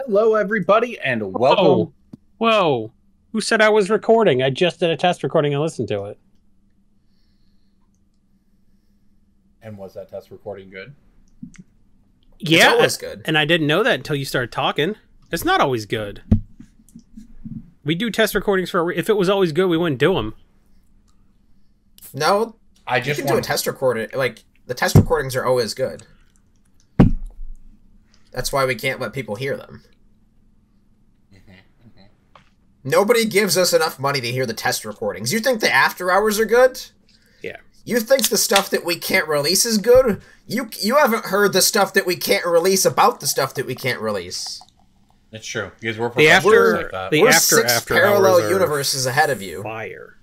Hello, everybody, and Whoa. welcome. Whoa. Who said I was recording? I just did a test recording and listened to it. And was that test recording good? Yeah, always good. And I didn't know that until you started talking. It's not always good. We do test recordings for if it was always good, we wouldn't do them. No, I you just can do a want test recording. Like, the test recordings are always good. That's why we can't let people hear them. Nobody gives us enough money to hear the test recordings. You think the after hours are good? Yeah. You think the stuff that we can't release is good? You haven't heard the stuff that we can't release about the stuff that we can't release. It's true because we're The professionals after, like that. the We're after, six after parallel hours universes ahead of you. fire.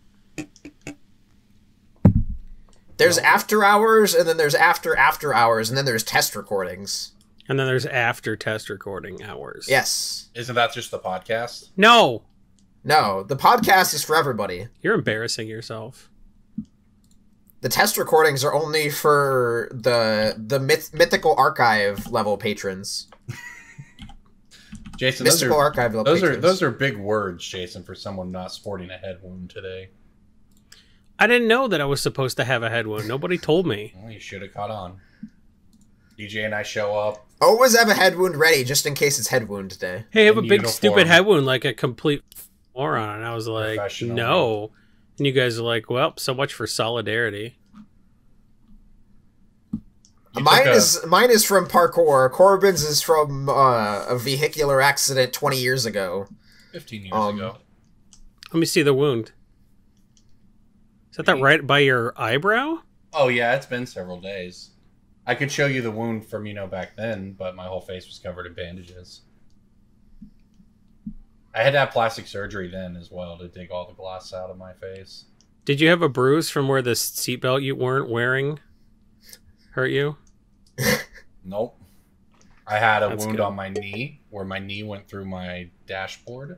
There's after hours, and then there's after hours, and then there's test recordings. And then there's after test recording hours. Yes. Isn't that just the podcast? No. No, the podcast is for everybody. You're embarrassing yourself. The test recordings are only for the mythical archive level patrons. Jason, Mystical archive level patrons. those are big words, Jason, for someone not sporting a head wound today. I didn't know that I was supposed to have a head wound. Nobody told me. Well, you should have caught on. DJ and I show up. Always have a head wound ready, just in case it's head wound day. Hey, I have a In big uniform. stupid head wound like a complete moron. And I was like, Professional. no. And you guys are like, well, so much for solidarity. You Mine took is from parkour. Corbin's is from a vehicular accident 20 years ago. 15 years Um, ago. Let me see the wound. Is that right by your eyebrow? Oh yeah, it's been several days. I could show you the wound from back then, but my whole face was covered in bandages. I had to have plastic surgery then as well to dig all the glass out of my face. Did you have a bruise from where the seatbelt you weren't wearing hurt you? Nope. I had a That's wound good. on my knee where my knee went through my dashboard.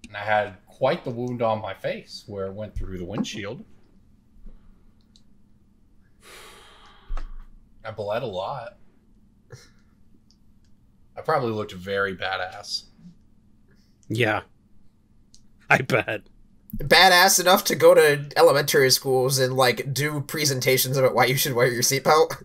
And I had quite the wound on my face where it went through the windshield. I bled a lot. I probably looked very badass. Yeah. I bet. Badass enough to go to elementary schools and, like, do presentations about why you should wear your seatbelt.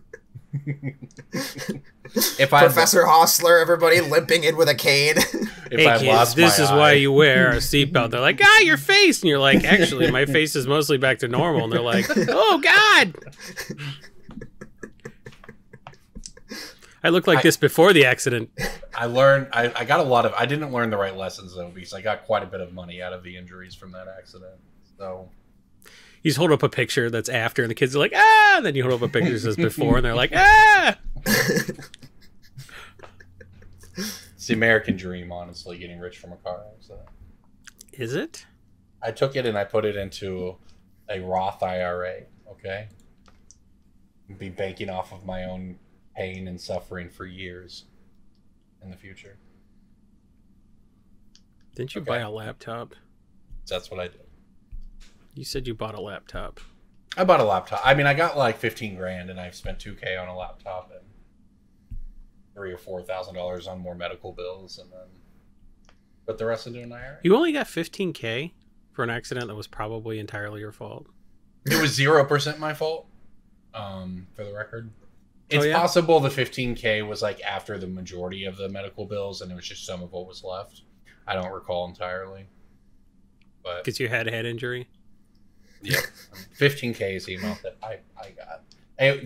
If I Professor Hostler, everybody limping in with a cane. if Hey I kids, lost this my is eye, why you wear a seatbelt. They're like, your face. And you're like, actually, my face is mostly back to normal. And they're like, oh, God. I looked like this before the accident. I learned. I got a lot of. I didn't learn the right lessons though because I got quite a bit of money out of the injuries from that accident. So You just hold up a picture that's after, and the kids are like, ah! And then you hold up a picture that says before, and they're like, ah! it's the American dream, honestly, getting rich from a car accident. Is it? I took it and I put it into a Roth IRA. Okay, be banking off of my own pain and suffering for years in the future. Didn't you Okay. buy a laptop? That's what I did. You said you bought a laptop. I bought a laptop. I mean, I got like 15 grand, and I've spent $2,000 on a laptop and $3,000 or $4,000 on more medical bills, and then put the rest into an IRA. You only got $15K for an accident that was probably entirely your fault. It was 0% my fault. For the record, it's yeah? possible the 15K was like after the majority of the medical bills, and it was just some of what was left. I don't recall entirely, but Because you had a head injury. yeah, 15K is the amount that I got.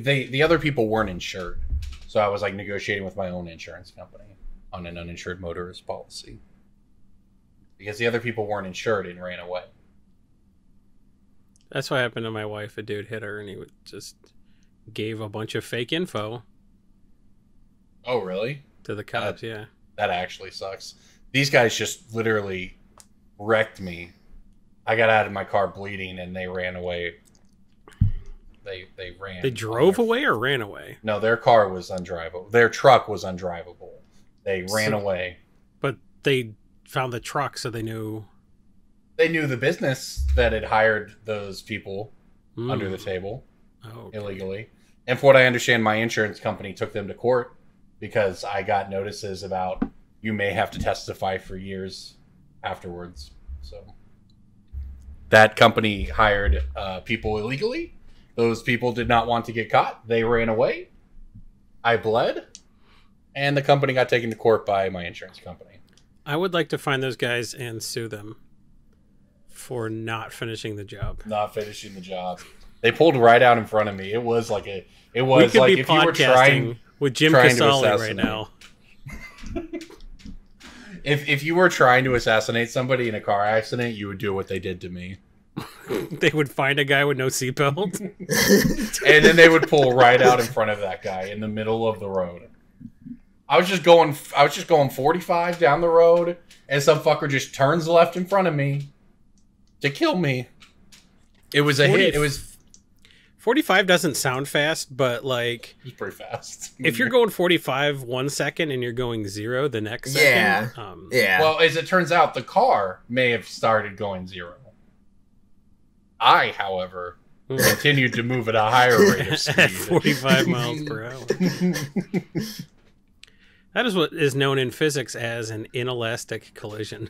The other people weren't insured, so I was like negotiating with my own insurance company on an uninsured motorist policy because the other people weren't insured and ran away. That's what happened to my wife. A dude hit her, and he just gave a bunch of fake info Oh, really? to the cops. Yeah. That actually sucks. These guys just literally wrecked me. I got out of my car bleeding, and they ran away. They ran. They drove away or ran away? No, their car was undrivable. Their truck was undrivable. They ran away. But they found the truck, so they knew. They knew the business that had hired those people under the table Oh, illegally. And from what I understand, my insurance company took them to court because I got notices about you may have to testify for years afterwards. So that company hired people illegally. Those people did not want to get caught. They ran away. I bled. And the company got taken to court by my insurance company. I would like to find those guys and sue them for not finishing the job. Not finishing the job. They pulled right out in front of me. It was like if you were trying with Jim Casale right now. If you were trying to assassinate somebody in a car accident, you would do what they did to me. They would find a guy with no seatbelt. And then they would pull right out in front of that guy in the middle of the road. I was just going 45 down the road, and some fucker just turns left in front of me to kill me. It was a hit. It was 45 doesn't sound fast, but like it's pretty fast. If you're going 45 1 second and you're going 0 the next second. Yeah. Well, as it turns out, the car may have started going 0. I, however, continued to move at a higher rate of speed. At 45 miles per hour. That is what is known in physics as an inelastic collision.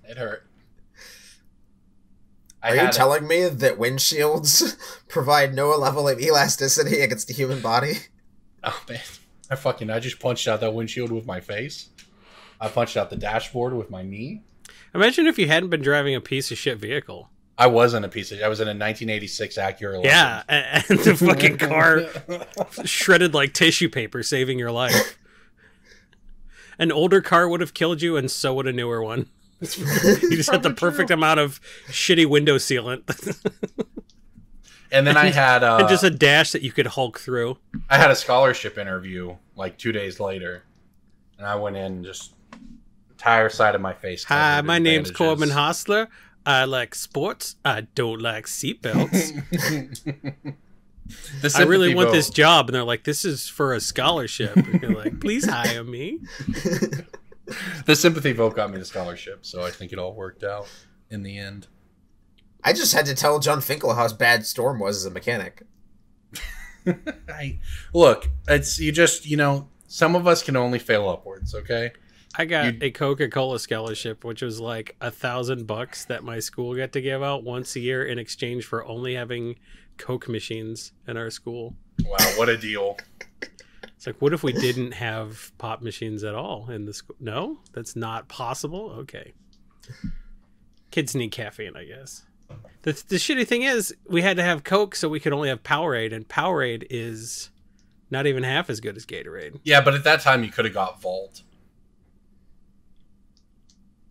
It hurt. Are you telling me that windshields provide no level of elasticity against the human body? Oh, man. I just punched out that windshield with my face. I punched out the dashboard with my knee. Imagine if you hadn't been driving a piece of shit vehicle. I wasn't a piece of... I was in a 1986 Acura. Yeah, and the fucking car shredded like tissue paper, saving your life. An older car would have killed you, and so would a newer one. You just had the perfect amount of shitty window sealant. And then I had... and just a dash that you could Hulk through. I had a scholarship interview like 2 days later. And I went in just... entire side of my face. Hi, my name's Corbin Hostler. I like sports. I don't like seatbelts. I really want this job. And they're like, this is for a scholarship. And you're like, please hire me. The sympathy vote got me the scholarship. So I think it all worked out in the end. I just had to tell John Finkel how bad Storm was as a mechanic. Look, it's some of us can only fail upwards, okay? I got a Coca-Cola scholarship, which was like $1,000 that my school got to give out once a year in exchange for only having Coke machines in our school. Wow, what a deal. It's like, what if we didn't have pop machines at all in the school? No, that's not possible. Okay. Kids need caffeine, I guess. The shitty thing is we had to have Coke so we could only have Powerade, and Powerade is not even half as good as Gatorade. Yeah, but at that time you could have got Volt.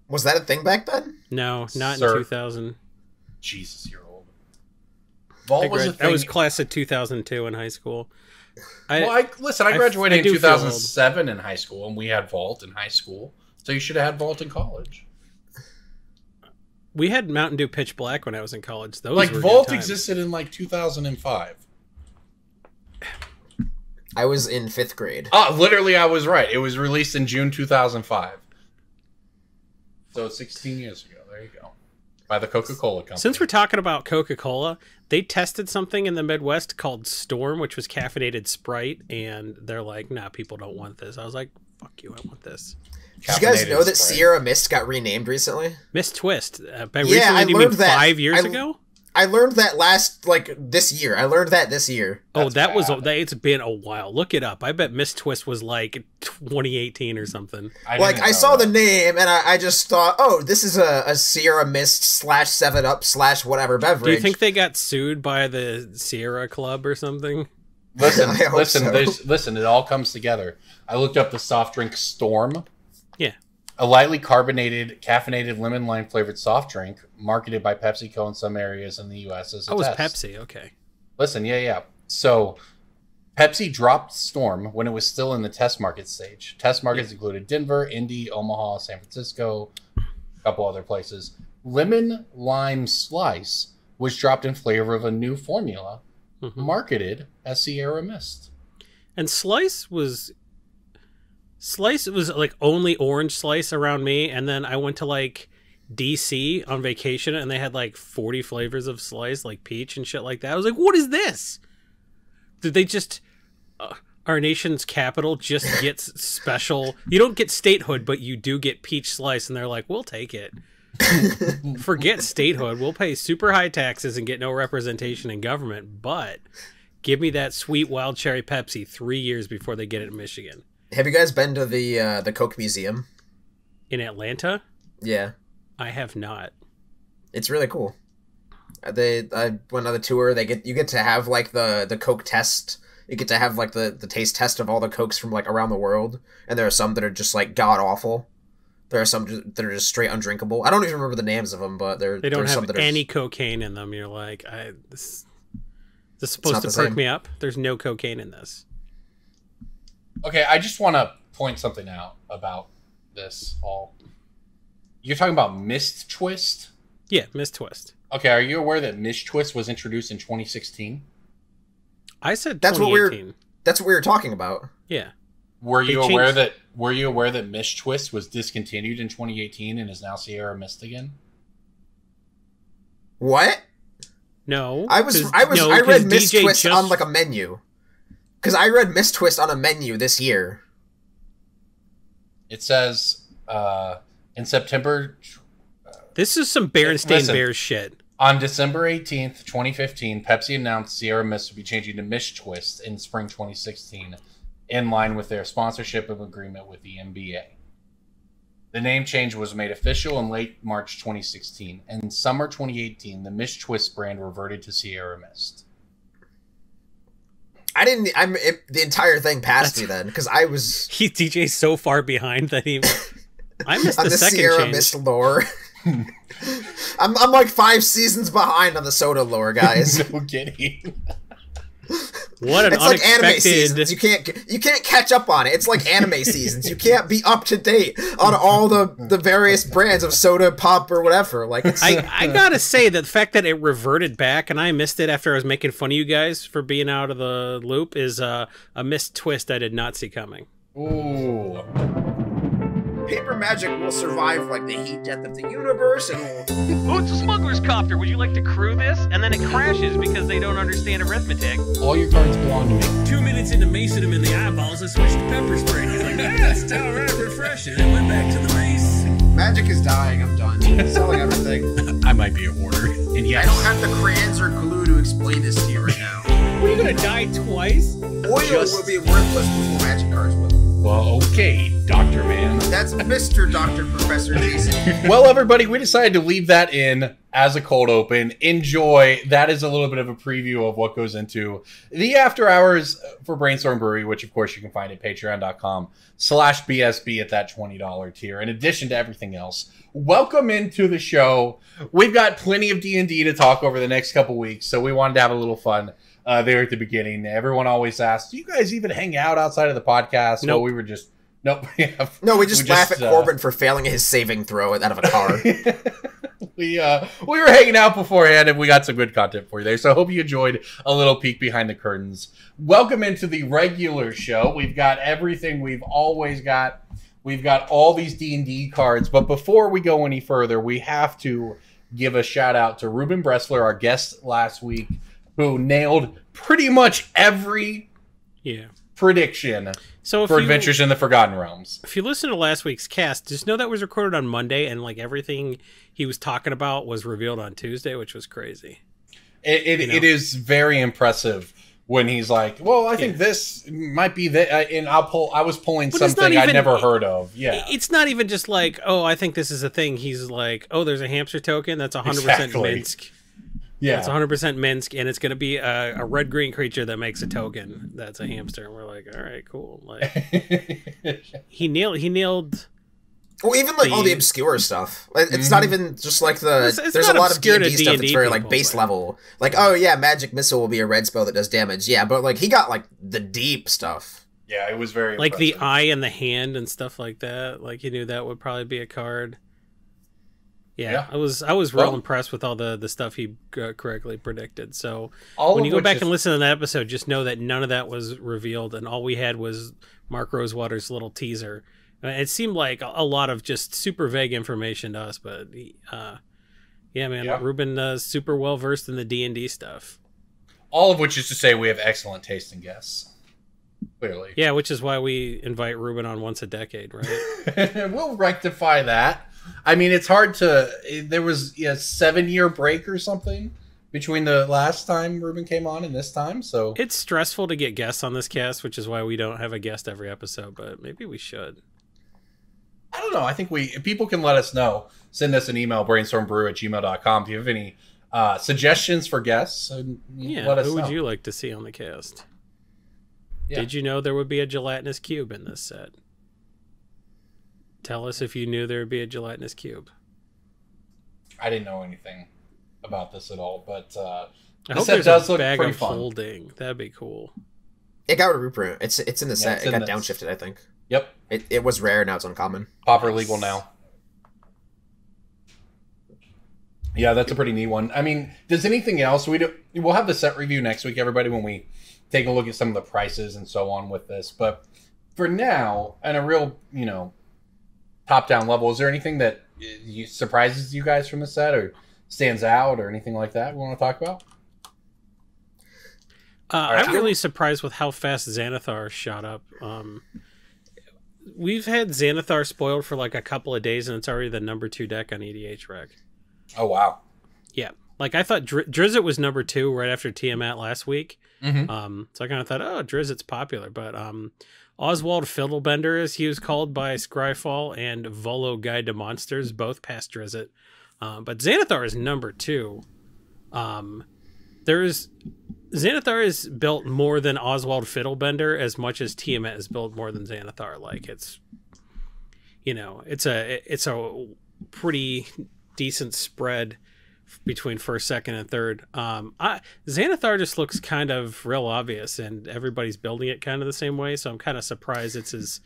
Was that a thing back then? No, not in 2000. Jesus, you're old. Volt was a thing. I was class of 2002 in high school. I graduated in 2007 in high school, and we had Volt in high school. So you should have had Volt in college. We had Mountain Dew Pitch Black when I was in college. Those were Volt existed in 2005. I was in 5th grade. Oh, literally, I was right. It was released in June 2005. So 16 years ago. There you go. By the Coca-Cola company. Since we're talking about Coca-Cola, they tested something in the Midwest called Storm, which was caffeinated Sprite, and they're like, nah, people don't want this. I was like, fuck you, I want this. Did you guys know that Sierra Mist got renamed recently? Mist Twist. By recently, do you mean 5 years ago? I learned that this year. I learned that this year. It's been a while. Look it up. I bet Mist Twist was like 2018 or something. I saw the name and I just thought, oh, this is a Sierra Mist / 7-Up / whatever beverage. Do you think they got sued by the Sierra Club or something? Listen, it all comes together. I looked up the soft drink Storm. Yeah. A lightly carbonated, caffeinated lemon lime flavored soft drink marketed by PepsiCo in some areas in the U.S. as a test. Oh, it's Pepsi. Okay. Listen, yeah. So, Pepsi dropped Storm when it was still in the test market stage. Test markets included Denver, Indy, Omaha, San Francisco, a couple other places. Lemon lime slice was dropped in flavor of a new formula marketed as Sierra Mist. And Slice was like only orange slice around me, and then I went to like DC on vacation and they had like 40 flavors of Slice, like peach and shit like that. I was like, what is this? Did they just our nation's capital just gets special. You don't get statehood, but you do get peach slice, and they're like, we'll take it. Forget statehood. We'll pay super high taxes and get no representation in government, but give me that sweet wild cherry Pepsi 3 years before they get it in Michigan. Have you guys been to the Coke Museum in Atlanta? Yeah, I have not. It's really cool. I went on the tour. You get to have like the Coke test. You get to have like the taste test of all the Cokes from like around the world, and there are some that are just like god awful. There are some that are just straight undrinkable. I don't even remember the names of them, but they don't have some that any cocaine in them. You're like, this is supposed to perk me up. There's no cocaine in this. Okay, I just want to point something out about this all. You're talking about Mist Twist? Yeah, Mist Twist. Okay, are you aware that Mist Twist was introduced in 2016? I said that's 2018. That's what we were talking about. Yeah. Were you aware that Mist Twist was discontinued in 2018 and is now Sierra Mist again? What? No. I read Mist Twist on like a menu. Because I read Mist Twist on a menu this year. It says in September. This is some Berenstain Bears shit. On December 18th, 2015, Pepsi announced Sierra Mist would be changing to Mist Twist in spring 2016, in line with their sponsorship of agreement with the NBA. The name change was made official in late March 2016, and in summer 2018, the Mist Twist brand reverted to Sierra Mist. The entire thing passed me then, because I was... DJ's so far behind that I missed the second Sierra change. Mist lore. I'm like 5 seasons behind on the soda lore, guys. No kidding. What an it's unexpected... like anime seasons. You can't catch up on it. It's like anime seasons. You can't be up to date on all the various brands of soda, pop, or whatever. Like I gotta say that the fact that it reverted back and I missed it after I was making fun of you guys for being out of the loop is a missed twist I did not see coming. Ooh. Paper magic will survive like the heat death of the universe and will... Oh, it's a smuggler's copter. Would you like to crew this? And then it crashes because they don't understand arithmetic. All your cards belong to me. 2 minutes into macing him in the eyeballs, I switched to pepper spray. He's like, that's downright refreshing. And went back to the mace. Magic is dying. I'm done. Selling everything. I might be at order. And yes, I don't have the crayons or glue to explain this to you right now. What, are you gonna die twice? Oil will be worthless before magic cards will. Well, okay, Dr. Man. That's Mr. Dr. Professor Jason. Well, everybody, we decided to leave that in as a cold open. Enjoy. That is a little bit of a preview of what goes into the after hours for Brainstorm Brewery, which, of course, you can find at patreon.com/BSB at that $20 tier. In addition to everything else, welcome into the show. We've got plenty of D&D to talk over the next couple weeks, so we wanted to have a little fun. There at the beginning, everyone always asks, "Do you guys even hang out outside of the podcast?" Nope. Well, we were just nope. We just laugh at Corbin for failing his saving throw out of a car. we were hanging out beforehand, and we got some good content for you there. So I hope you enjoyed a little peek behind the curtains. Welcome into the regular show. We've got everything we've always got. We've got all these D&D cards, but before we go any further, we have to give a shout out to Ruben Bressler, our guest last week, who nailed pretty much every prediction for Adventures in the Forgotten Realms. If you listen to last week's cast, just know that was recorded on Monday, and like everything he was talking about was revealed on Tuesday, which was crazy. It is very impressive when he's like, "Well, I think this might be that," and I was pulling something I'd never heard of. Yeah, it's not even just like, "Oh, I think this is a thing." He's like, "Oh, there's a hamster token that's 100% Minsk." Yeah, it's 100% Minsk, and it's going to be a red-green creature that makes a token that's a hamster. And we're like, all right, cool. Like, he nailed. Well, even like all the obscure stuff. It's not even just like there's a lot of D&D stuff that's very like base level. Like, oh yeah, Magic Missile will be a red spell that does damage. Yeah, but like he got like the deep stuff. Yeah, it was very like impressive. The eye and the hand and stuff like that. Like he knew that would probably be a card. Yeah, I was real impressed with all the stuff he correctly predicted. So when you go back and listen to that episode, just know that none of that was revealed, and all we had was Mark Rosewater's little teaser. It seemed like a lot of just super vague information to us, but Ruben super well versed in the D&D stuff. All of which is to say we have excellent taste in guests. Clearly. Yeah, which is why we invite Ruben on once a decade, right? We'll rectify that. I mean, it's hard to... There was a 7-year break or something between the last time Ruben came on and this time, so... It's stressful to get guests on this cast, which is why we don't have a guest every episode, but maybe we should. I don't know. I think people can let us know. Send us an email, brainstormbrew@gmail.com, if you have any suggestions for guests. Let us who know. would you like to see on the cast? Yeah. Did you know there would be a gelatinous cube in this set? Tell us if you knew there would be a gelatinous cube. I didn't know anything about this at all, but I the hope set there's does a look bag pretty of fun. holding. That'd be cool. It got a reprint. It's in the set. it's It in got this. downshifted, I think. Yep. It was rare, now it's uncommon. Pauper legal now. Yeah, that's a pretty neat one. I mean, does anything else? We'll have the set review next week, everybody, when we take a look at some of the prices and so on with this. But for now, on a real, top-down level, is there anything that surprises you guys from the set or stands out or anything like that we want to talk about? I'm really surprised with how fast Xanathar shot up. We've had Xanathar spoiled for like a couple of days, and it's already the number 2 deck on EDH Rec. Oh, wow. Yeah. Like, I thought Drizzt was number 2 right after Tiamat last week. Mm-hmm. So I kind of thought, oh, Drizzt's popular. But Oswald Fiddlebender, as he was called by Scryfall, and Volo Guide to Monsters both passed Drizzt. But Xanathar is number 2. Xanathar is built more than Oswald Fiddlebender as much as Tiamat is built more than Xanathar. Like, it's a pretty decent spread between first, second, and third. Xanathar just looks kind of real obvious, and everybody's building it kind of the same way, so I'm kind of surprised it's as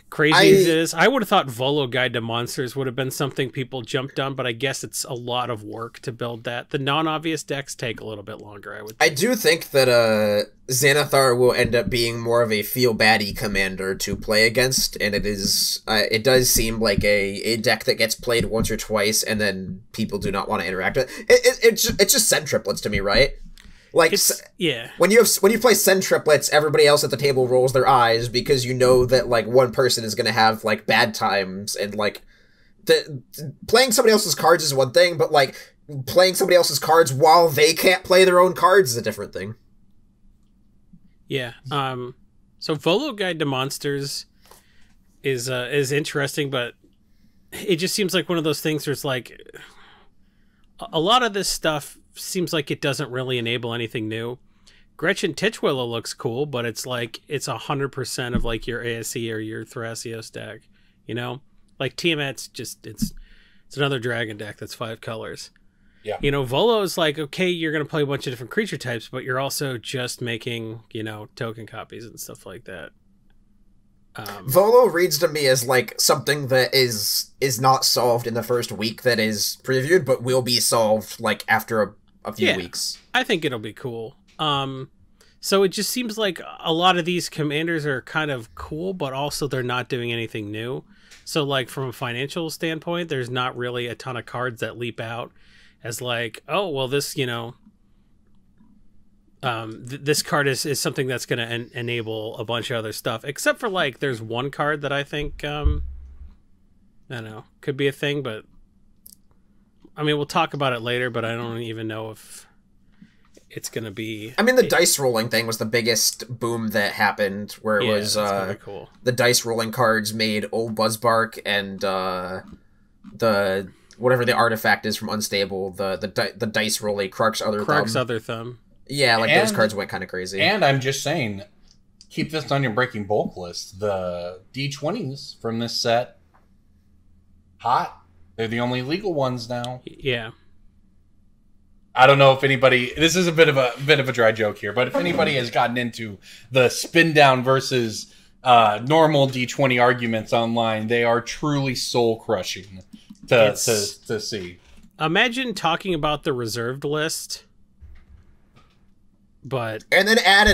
crazy as it is. I would have thought Volo Guide to Monsters would have been something people jumped on, but I guess it's a lot of work to build that. The non-obvious decks take a little bit longer, I would think. I do think that Xanathar will end up being more of a feel-baddie commander to play against, and it does seem like a deck that gets played once or twice, and then people do not want to interact with it. It's just Send triplets to me, right? Like, when you play Send triplets, everybody else at the table rolls their eyes because you know that like one person is going to have like bad times, and like playing somebody else's cards is one thing, but like playing somebody else's cards while they can't play their own cards is a different thing. Yeah. So Volo Guide to Monsters is interesting, but it just seems like one of those things where it's like a lot of this stuff seems like it doesn't really enable anything new. Gretchen Titchwillow looks cool, but it's like it's 100% of like your ASE or your Thrasios deck, Like Tiamat's just it's another dragon deck that's 5 colors. Yeah. Volo is like, okay, you're going to play a bunch of different creature types, but you're also just making, token copies and stuff like that. Volo reads to me as like something that is not solved in the first week that is previewed, but will be solved like after a few weeks. I think it'll be cool. So it just seems like a lot of these commanders are kind of cool, but also they're not doing anything new. So like from a financial standpoint, there's not really a ton of cards that leap out as like, oh, well, this, this card is something that's going to enable a bunch of other stuff, except for like there's one card that I think I don't know, could be a thing, but I mean we'll talk about it later, but I don't even know if it's going to be. I mean the dice rolling thing was the biggest boom that happened, where it was cool. The dice rolling cards made Old Buzzbark and the whatever the artifact is from Unstable, the dice rolling Krark's Other Thumb. Yeah, like those cards went kind of crazy. And I'm just saying, keep this on your breaking bulk list. The D20s from this set, hot. They're the only legal ones now. Yeah. I don't know if anybody. This is a bit of a dry joke here, but if anybody has gotten into the spin down versus normal D20 arguments online, they are truly soul crushing to see. Imagine talking about the reserved list. But and then add a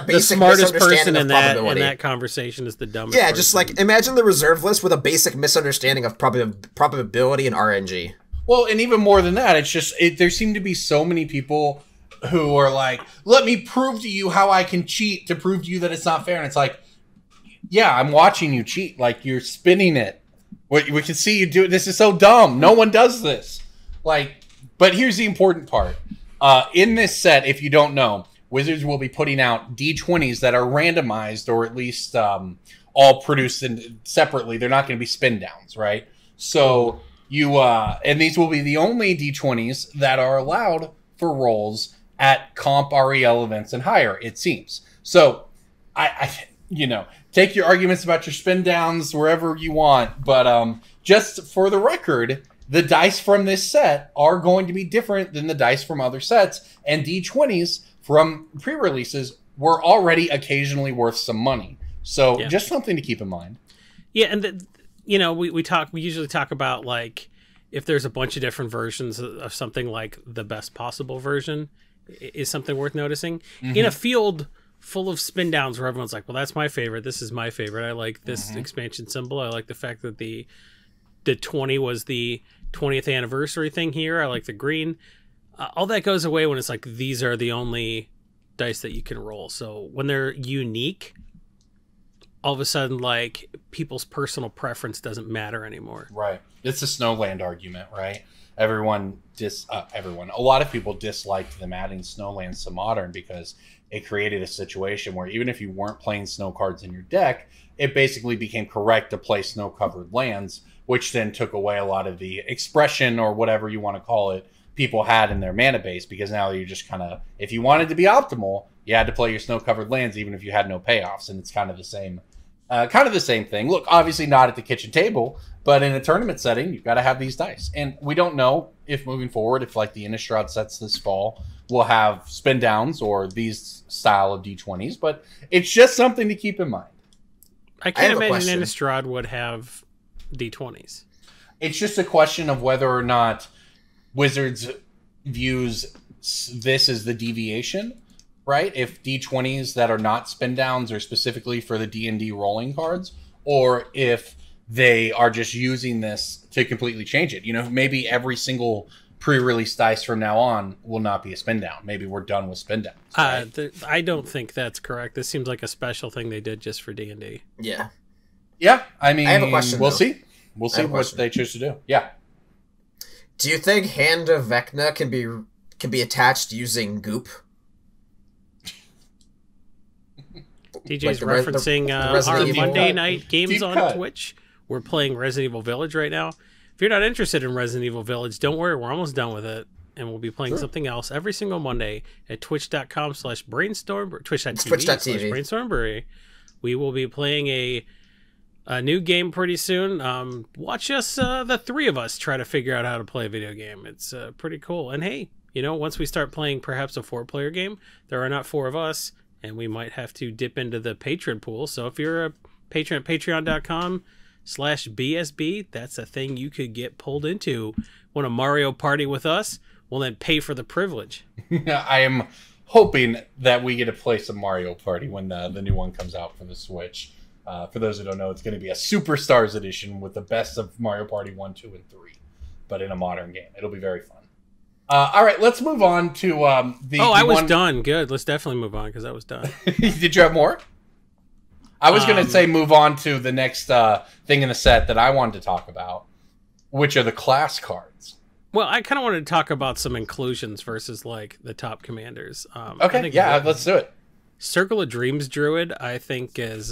basic the smartest misunderstanding person of probability. in that conversation is the dumbest. Yeah, person. just like imagine the reserve list with a basic misunderstanding of probability and RNG. Well, and even more than that, it's just there seem to be so many people who are like, let me prove to you how I can cheat to prove to you that it's not fair. And it's like, yeah, I'm watching you cheat. Like, you're spinning it. We can see you do it. This is so dumb. No one does this. Like, but here's the important part. In this set, if you don't know, Wizards will be putting out D20s that are randomized, or at least all produced separately. They're not going to be spin downs, right? So you and these will be the only D20s that are allowed for rolls at comp REL events and higher, it seems. So I take your arguments about your spin downs wherever you want, but just for the record, the dice from this set are going to be different than the dice from other sets, and D20s from pre-releases were already occasionally worth some money. So just something to keep in mind. Yeah, and we usually talk about, like, if there's a bunch of different versions of something, like the best possible version is something worth noticing. Mm-hmm. In a field full of spin downs where everyone's like, well, that's my favorite, this is my favorite, I like this expansion symbol, I like the fact that the 20 was the 20th anniversary thing here, I like the green. All that goes away when it's like, these are the only dice that you can roll. So when they're unique, all of a sudden, like, people's personal preference doesn't matter anymore. Right. It's a Snowland argument, right? A lot of people disliked them adding Snowlands to Modern because it created a situation where even if you weren't playing snow cards in your deck, it basically became correct to play snow-covered lands, which then took away a lot of the expression, or whatever you want to call it, people had in their mana base, because now you're just kind of, if you wanted to be optimal, you had to play your snow-covered lands even if you had no payoffs, and it's kind of the same thing. Look, obviously not at the kitchen table, but in a tournament setting, you've got to have these dice. And we don't know if moving forward, if like the Innistrad sets this fall will have spin downs or these style of D20s, but it's just something to keep in mind. I can't imagine Innistrad would have D20s. It's just a question of whether or not Wizards views this as the deviation, right? If D20s that are not spin downs are specifically for the D&D rolling cards, or if they are just using this to completely change it. Maybe every single pre-release dice from now on will not be a spin down. Maybe we're done with spin downs. Right? I don't think that's correct. This seems like a special thing they did just for D&D. Yeah. Yeah, I mean, I have a question, we'll see. We'll see what they choose to do. Yeah. Do you think Hand of Vecna can be attached using Goop? DJ's like referencing our Monday night games on Twitch. We're playing Resident Evil Village right now. If you're not interested in Resident Evil Village, don't worry. We're almost done with it. And we'll be playing something else every single Monday at twitch.com/brainstorm, twitch.tv/brainstorm brewery. We will be playing a new game pretty soon. Watch us, the three of us, try to figure out how to play a video game. It's pretty cool. And hey, once we start playing perhaps a 4-player game, there are not 4 of us, and we might have to dip into the patron pool. So if you're a patron at patreon.com/BSB, that's a thing you could get pulled into. Want a Mario Party with us? Well, then pay for the privilege. I am hoping that we get to play some Mario Party when the new one comes out for the Switch. For those who don't know, it's going to be a Superstars edition with the best of Mario Party 1, 2, and 3, but in a modern game. It'll be very fun. All right, let's move on to I was done. Good. Let's definitely move on because I was done. Did you have more? I was going to say move on to the next thing in the set that I wanted to talk about, which are the class cards. Well, I kind of wanted to talk about some inclusions versus like the top commanders. Okay, yeah, let's do it. Circle of Dreams Druid, I think, is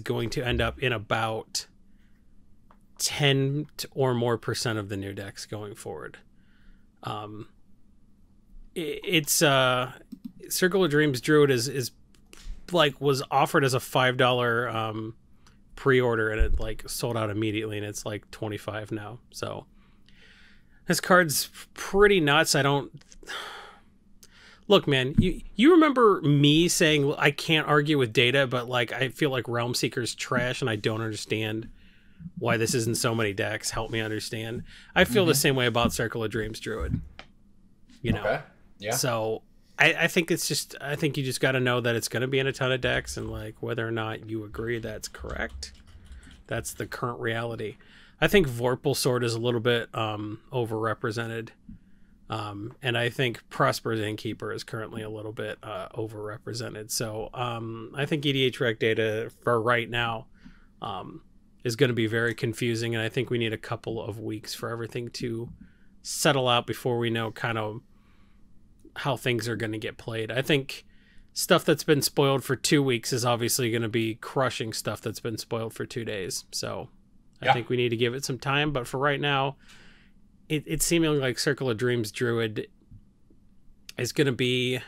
going to end up in about 10 or more % of the new decks going forward. It's Circle of Dreams Druid is like was offered as a $5 pre-order, and it like sold out immediately, and it's like $25 now. So this card's pretty nuts. I don't look, man. You remember me saying I can't argue with data, but like I feel like Realm Seeker's trash, and I don't understand why this isn't so many decks. Help me understand. I feel the same way about Circle of Dreams Druid. Okay. Yeah. So I think it's just, I think you just got to know that it's going to be in a ton of decks, and like whether or not you agree that's correct, that's the current reality. I think Vorpal Sword is a little bit overrepresented. And I think Prosper's Innkeeper is currently a little bit overrepresented. So I think EDH rec data for right now is going to be very confusing, and I think we need a couple of weeks for everything to settle out before we know kind of how things are going to get played. I think stuff that's been spoiled for 2 weeks is obviously going to be crushing stuff that's been spoiled for 2 days. So I think we need to give it some time. But for right now, it's seeming like Circle of Dreams Druid is going to be,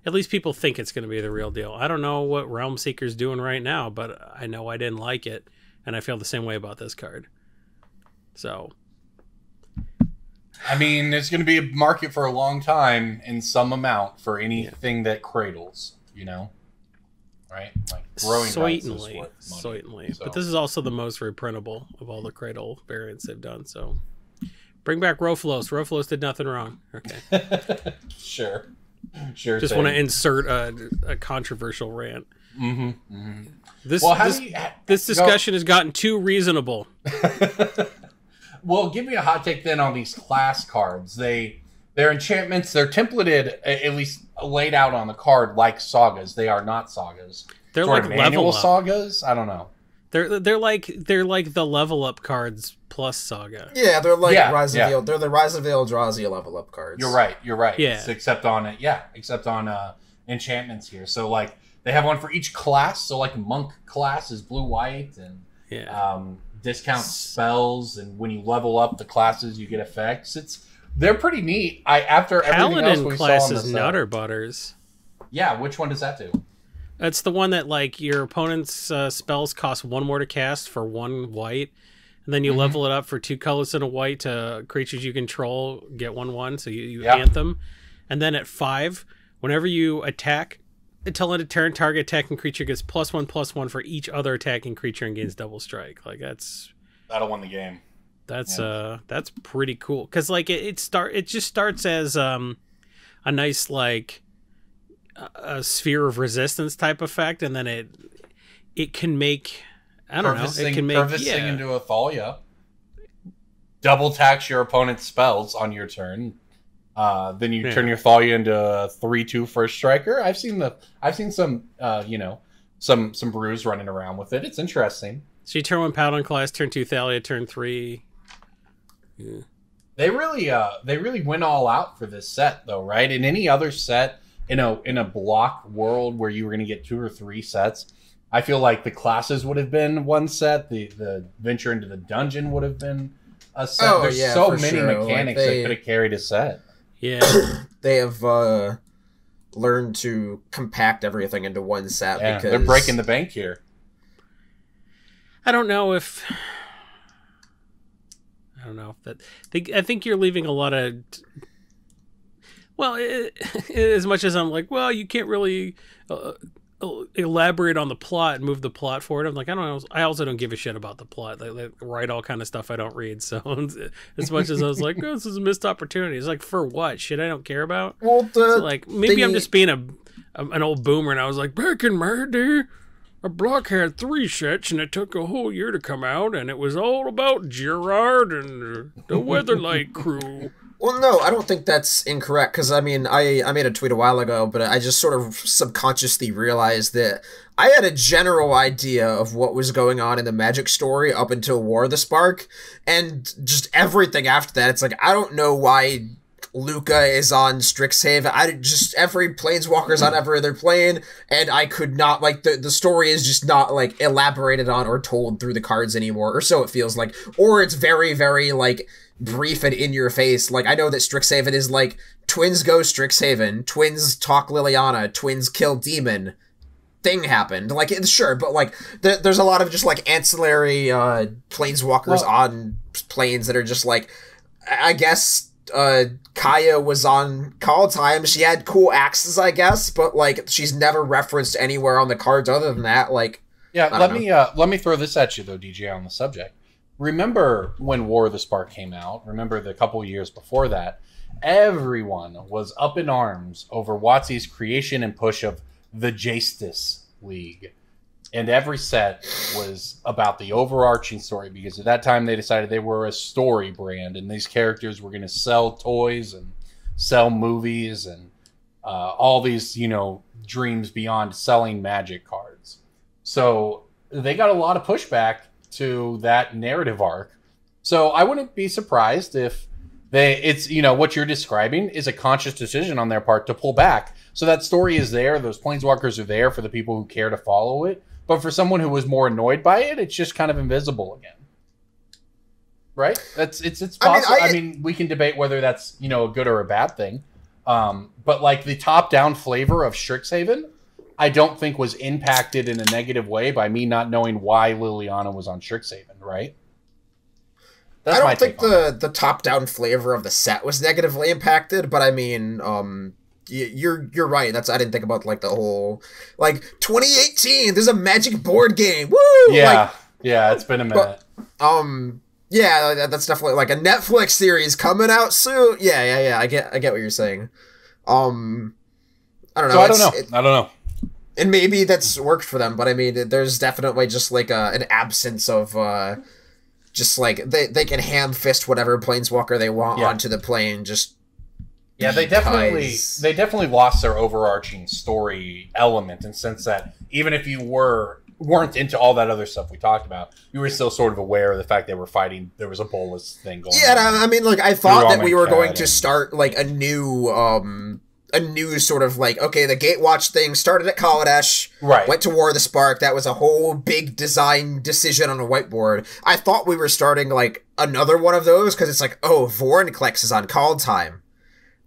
at least people think it's going to be the real deal. I don't know what Realm Seeker's doing right now, but I know I didn't like it, and I feel the same way about this card. So, I mean, there's going to be a market for a long time in some amount for anything that cradles, you know? Right? Like growing rights is worth money. Certainly. So. But this is also the most reprintable of all the cradle variants they've done, so bring back Rofalos. Rofalos did nothing wrong. Okay. Sure. Just want to insert a controversial rant. This discussion has gotten too reasonable. Well, give me a hot take then on these class cards. They're enchantments. They're templated, at least laid out on the card, like sagas. They are not sagas. They're like manual sagas. I don't know. They're like the level up cards plus saga. Yeah, they're like Rise of the Rise of the Eldrazi level up cards. You're right. Yeah. Except on enchantments here. So like they have one for each class. So like monk class is blue white and discount spells, and when you level up the classes you get effects. They're pretty neat. After everything else we class saw on is Nutter Butters. Yeah, which one does that do? That's the one that like your opponent's spells cost 1 more to cast for 1 white, and then you level it up for 2 colors and a white to creatures you control get 1/1. So you anthem, and then at 5, whenever you attack, until end of turn, target attacking creature gets +1/+1 for each other attacking creature and gains double strike. Like that'll win the game. That's pretty cool because like it just starts as a nice like a sphere of resistance type effect, and then it can make it can make Purvising into a Thalia. Double tax your opponent's spells on your turn. Then you turn your Thalia into a 3/2 first striker. I've seen some some brews running around with it. It's interesting. So you turn 1 Paladin class, turn 2 Thalia, turn 3. Yeah. They really went all out for this set though, right? In any other set in a block world where you were going to get 2 or 3 sets, I feel like the classes would have been one set. The venture into the dungeon would have been a set. There's so many mechanics that could have carried a set. Yeah. They have learned to compact everything into one set because they're breaking the bank here. I don't know if that. I think you're leaving a lot of. Well, as much as I'm like, well, you can't really elaborate on the plot and move the plot forward. I'm like, I don't know. I also don't give a shit about the plot. They write all kind of stuff I don't read. So as much as I was like, oh, this is a missed opportunity. It's like, for what? Shit I don't care about? Well, like maybe I'm just being an old boomer, and I was like, back in my day, a block had 3 sets, and it took a whole year to come out, and it was all about Gerard and the Weatherlight crew. Well, no, I don't think that's incorrect, because, I mean, I made a tweet a while ago, but I just sort of subconsciously realized that I had a general idea of what was going on in the Magic story up until War of the Spark, and just everything after that, it's like, I don't know why Luca is on Strixhaven. Every Planeswalker's on every other plane, and I could not, like, the story is just not, like, elaborated on or told through the cards anymore, or so it feels like, or it's very, very, like, brief and in your face. Like, I know that Strixhaven is like, twins go Strixhaven, twins talk Liliana, twins kill demon, thing happened. Like, sure, but like, there's a lot of just like ancillary planeswalkers on planes that are just like, I guess Kaya was on Call Time, she had cool axes, I guess, but like, she's never referenced anywhere on the cards other than that. Like, yeah, let me throw this at you though, DJ, on the subject. Remember when War of the Spark came out? Remember the couple years before that? Everyone was up in arms over WotC's creation and push of the Justice League. And every set was about the overarching story, because at that time they decided they were a story brand and these characters were going to sell toys and sell movies and all these, dreams beyond selling Magic cards. So they got a lot of pushback to that narrative arc. So I wouldn't be surprised if what you're describing is a conscious decision on their part to pull back. So that story is there. Those planeswalkers are there for the people who care to follow it. But for someone who was more annoyed by it, it's just kind of invisible again. Right? It's possible. I mean, we can debate whether that's, a good or a bad thing. But like the top-down flavor of Strixhaven, I don't think was impacted in a negative way by me not knowing why Liliana was on Strixhaven, right? I don't think the top-down flavor of the set was negatively impacted, but I mean, you're right. I didn't think about like the whole 2018. There's a Magic board game. Woo! Yeah, it's been a minute. But, yeah, that's definitely like a Netflix series coming out soon. Yeah. I get what you're saying. I don't know. So I don't know. And maybe that's worked for them, but I mean, there's definitely just like an absence of. Just like they can ham fist whatever planeswalker they want onto the plane. They definitely lost their overarching story element in the sense that even if you weren't into all that other stuff we talked about, you were still sort of aware of the fact they were fighting. There was a bolus thing going on. Yeah, I mean, like I thought that we were going to start like a new sort of like, okay, the Gatewatch thing started at Kaladesh, right? Went to War of the Spark. That was a whole big design decision on a whiteboard. I thought we were starting like another one of those because it's like, oh, Vorinclex is on call time.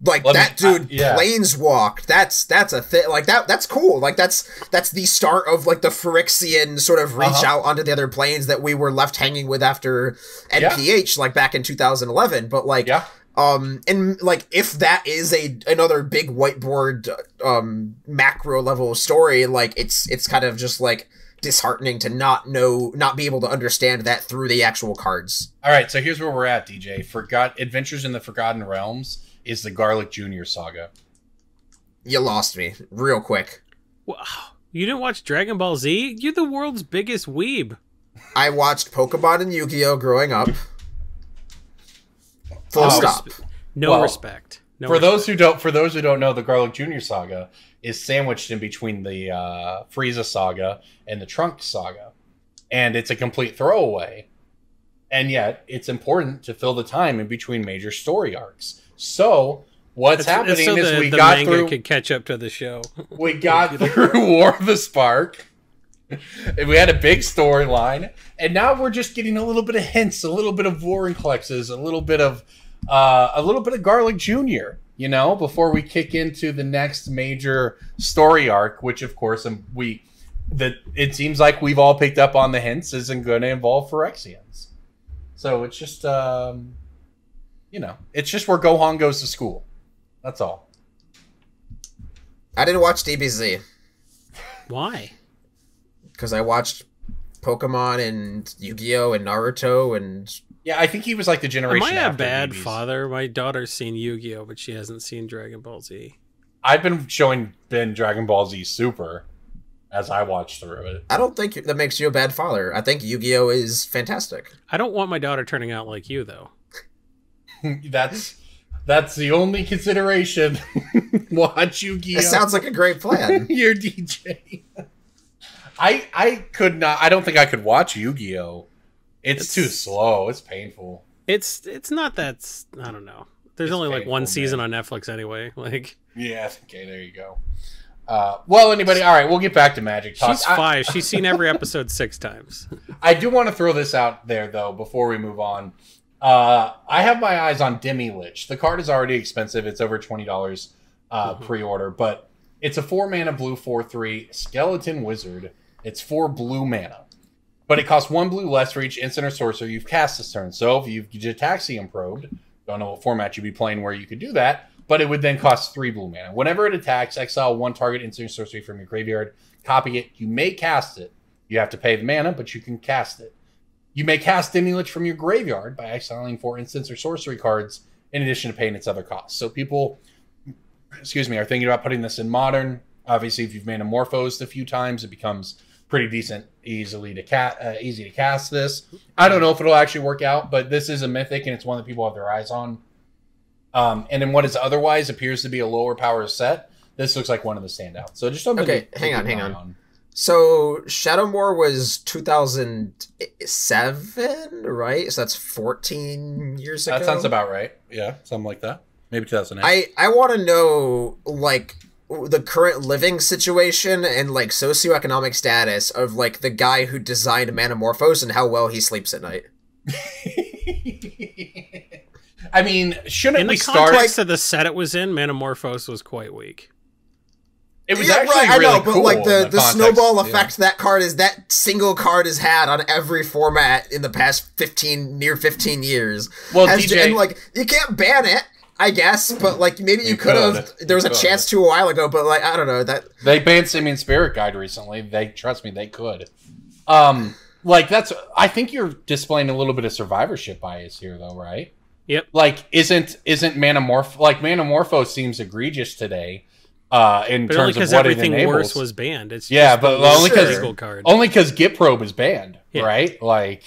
Like planeswalked. That's a thing. Like that's cool. Like that's the start of like the Phyrexian sort of reach out onto the other planes that we were left hanging with after NPH, like back in 2011. But like. Yeah. And like if that is another big whiteboard macro level story, like it's kind of just like disheartening to not be able to understand that through the actual cards. All right, so here's where we're at, DJ. Adventures in the Forgotten Realms is the Garlic Jr. saga. You lost me real quick. Wow. You didn't watch Dragon Ball Z? You're the world's biggest weeb. I watched Pokemon and Yu-Gi-Oh growing up. Full stop. No respect. For those who don't know, the Garlic Jr. saga is sandwiched in between the Frieza saga and the Trunks saga, and it's a complete throwaway. And yet, it's important to fill the time in between major story arcs. So what's happening is we got manga through. Could catch up to the show. We got through War of the Spark. And we had a big storyline, and now we're just getting a little bit of hints, a little bit of Vorinclexes, a little bit of Garlic Jr., before we kick into the next major story arc, which of course it seems like we've all picked up on the hints isn't going to involve Phyrexians. So it's just, it's just where Gohan goes to school. That's all. I didn't watch DBZ. Why? Because I watched Pokemon and Yu-Gi-Oh! And Naruto and... Yeah, I think he was like the generation after. Am I a bad DBs. Father? My daughter's seen Yu-Gi-Oh! But she hasn't seen Dragon Ball Z. I've been showing Ben Dragon Ball Z Super as I watch through it. I don't think that makes you a bad father. I think Yu-Gi-Oh! Is fantastic. I don't want my daughter turning out like you, though. That's the only consideration. Watch Yu-Gi-Oh! It sounds like a great plan. You're DJ. I could not. I don't think I could watch Yu-Gi-Oh! It's too slow. It's painful. It's not that. I don't know. There's only like one season on Netflix anyway. Like. Yeah. Okay. There you go. Well, anybody? All right. We'll get back to Magic Talk. She's 5. She's seen every episode 6 times. I do want to throw this out there though before we move on. I have my eyes on Demi Lich. The card is already expensive. It's over $20 pre-order, but it's a 4-mana blue 4/3 skeleton wizard. It's 4 blue mana. But it costs 1 blue less for each instant or sorcerer you've cast this turn. So if you've Gitaxian probed, don't know what format you'd be playing where you could do that, but it would then cost 3 blue mana. Whenever it attacks, exile 1 target instant or sorcery from your graveyard, copy it. You may cast it. You have to pay the mana, but you can cast it. You may cast Demi-Lich from your graveyard by exiling 4 instants or sorcery cards in addition to paying its other costs. So people, are thinking about putting this in Modern. Obviously, if you've Metamorphosed a few times, it becomes pretty decent, easy to cast this. I don't know if it'll actually work out, but this is a mythic and it's one that people have their eyes on. And in what is otherwise appears to be a lower power set, this looks like one of the standouts. So just something. Okay, hang on. So Shadowmoor was 2007, right? So that's 14 years ago. That sounds about right. Yeah, something like that. Maybe 2008. I want to know, like, the current living situation and, like, socioeconomic status of, like, the guy who designed Manamorphose and how well he sleeps at night. I mean, shouldn't we start... In the context of the set it was in, Manamorphose was quite weak. It was actually really I know, cool. But like the snowball effect yeah. that single card has had on every format in the past 15 years. Well, DJ, and like you can't ban it, I guess, but like maybe you could have. There was a chance to a while ago, but like I don't know that they banned Simian Spirit Guide recently. They trust me, they could. Like that's. I think you're displaying a little bit of survivorship bias here, though, right? Yep. Like isn't Manamorphose seems egregious today. In but terms only of what everything it enables. worse was banned. It's yeah, but only because Git Probe is banned, yeah. right? Like,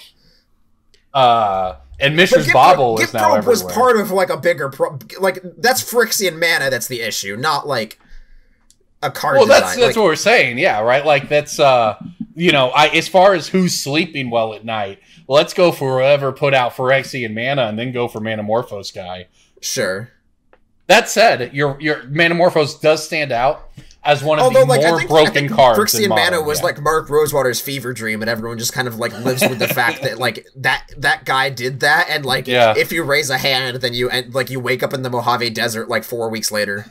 and Mishra's Bobble is now everywhere. Git Probe was part of like a bigger like that's Phyrexian mana that's the issue, not like a card. Well, design. that's what we're saying, yeah, right? Like that's you know, as far as who's sleeping well at night, let's go for whoever put out Phyrexian mana and then go for Manamorphose guy. Sure. That said, your Manamorphose does stand out as one of the more broken cards. Phyrexian mana was like Mark Rosewater's fever dream, and everyone just kind of like lives with the fact that like that guy did that, and like if you raise a hand, then you wake up in the Mojave Desert like 4 weeks later.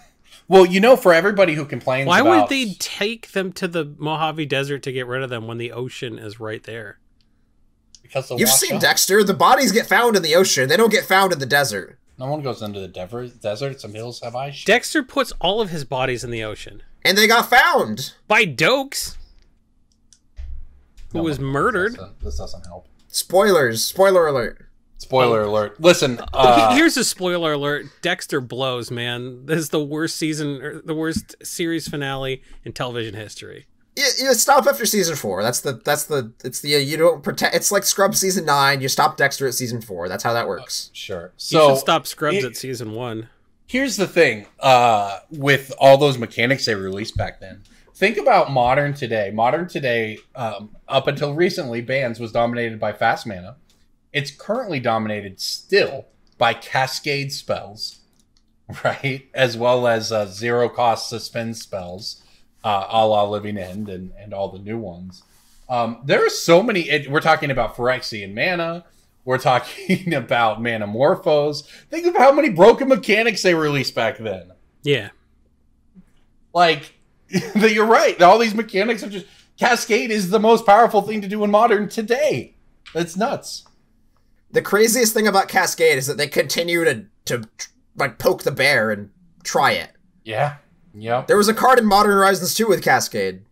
Well, you know, for everybody who complains, why would they take them to the Mojave Desert to get rid of them when the ocean is right there? Because you've seen Dexter. The bodies get found in the ocean; they don't get found in the desert. No one goes into the desert. Some hills have ice. Dexter puts all of his bodies in the ocean. And they got found. By Dokes. Who was murdered. This doesn't help. Spoilers. Spoiler alert. Spoiler alert. Listen. Here's a spoiler alert. Dexter blows, man. This is the worst season, or the worst series finale in television history. You stop after season 4. You don't protect. It's like Scrubs season 9. You stop Dexter at season 4. That's how that works. Sure. So you should stop Scrubs at season 1. Here's the thing. With all those mechanics they released back then, think about modern today. Modern today, up until recently, bans was dominated by fast mana. It's currently dominated still by cascade spells, right? As well as zero cost suspend spells. A la Living End and all the new ones. There are so many. We're talking about Phyrexian mana. We're talking about Manamorphose. Think of how many broken mechanics they released back then. Yeah. Like, you're right. All these mechanics are just... Cascade is the most powerful thing to do in Modern today. That's nuts. The craziest thing about Cascade is that they continue to like poke the bear and try it. Yeah. Yeah, there was a card in Modern Horizons 2 with Cascade.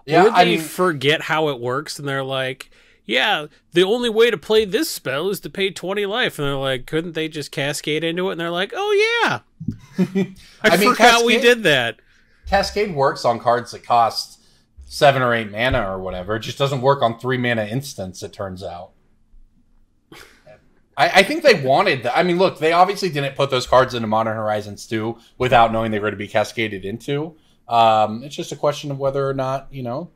Yeah, or they forget how it works, and they're like, "Yeah, the only way to play this spell is to pay 20 life." And they're like, "Couldn't they just cascade into it?" And they're like, "Oh yeah, I forgot we did that." Cascade works on cards that cost 7 or 8 mana or whatever. It just doesn't work on 3 mana instants. It turns out. I think they wanted that. I mean, look, they obviously didn't put those cards into Modern Horizons 2 without knowing they were going to be cascaded into. It's just a question of whether or not, you know,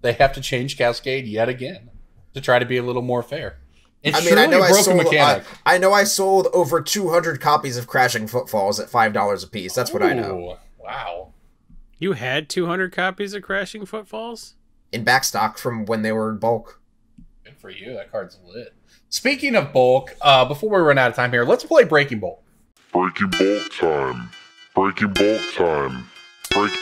they have to change Cascade yet again to try to be a little more fair. It's I know I sold over 200 copies of Crashing Footfalls at $5 a piece. That's what I know. Wow. You had 200 copies of Crashing Footfalls? In backstock from when they were in bulk. Good for you. That card's lit. Speaking of bulk, before we run out of time here, let's play Breaking Bulk. Breaking Bulk time. Breaking Bulk time. Break.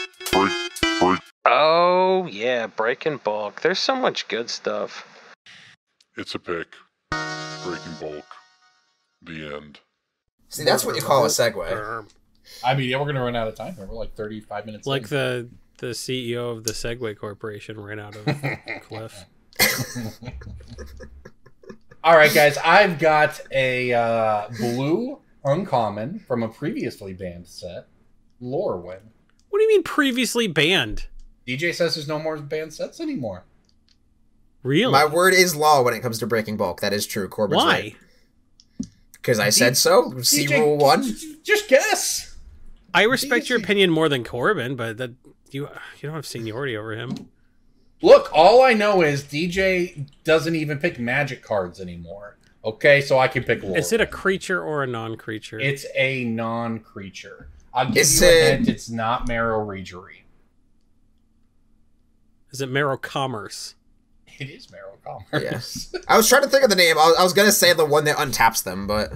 Oh, yeah, Breaking Bulk. There's so much good stuff. It's a pick. Breaking Bulk. The end. See, that's what you call a segue. I mean, yeah, we're going to run out of time here. We're like 35 minutes like in. The CEO of the Segway Corporation ran out of Cliff. All right, guys, I've got a blue uncommon from a previously banned set, Lorwyn. What do you mean previously banned? DJ says there's no more banned sets anymore. Really? My word is law when it comes to Breaking Bulk. That is true. Corbin's Why? right. Because I said so. See DJ, rule 1. Just guess. I respect your opinion more than Corbin, but that you don't have seniority over him. Look, all I know is DJ doesn't even pick magic cards anymore. Okay, so I can pick lore. Is it a creature or a non-creature? It's a non-creature. I'll give you a hint. It's not Marrow Regery. Is it Marrow Commerce? It is Marrow Commerce. Yeah. I was trying to think of the name. I was going to say the one that untaps them, but...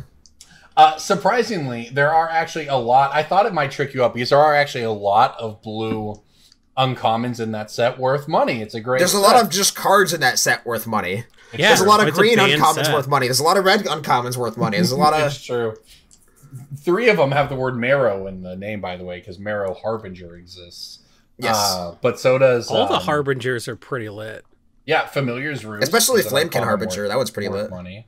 surprisingly, there are actually a lot. I thought it might trick you up because there are actually a lot of blue uncommons in that set worth money. It's a great There's set. a lot of just cards in that set worth money. Yeah, There's a lot of it's green banned uncommons set. worth money. There's a lot of red uncommons worth money. There's a lot of... It's true. 3 of them have the word Marrow in the name, by the way, because Marrow Harbinger exists. Yes. But so does... All the Harbingers are pretty lit. Yeah, Familiar's Roost. Especially is an Flamekin uncommon Harbinger. That one's pretty worth lit. Money.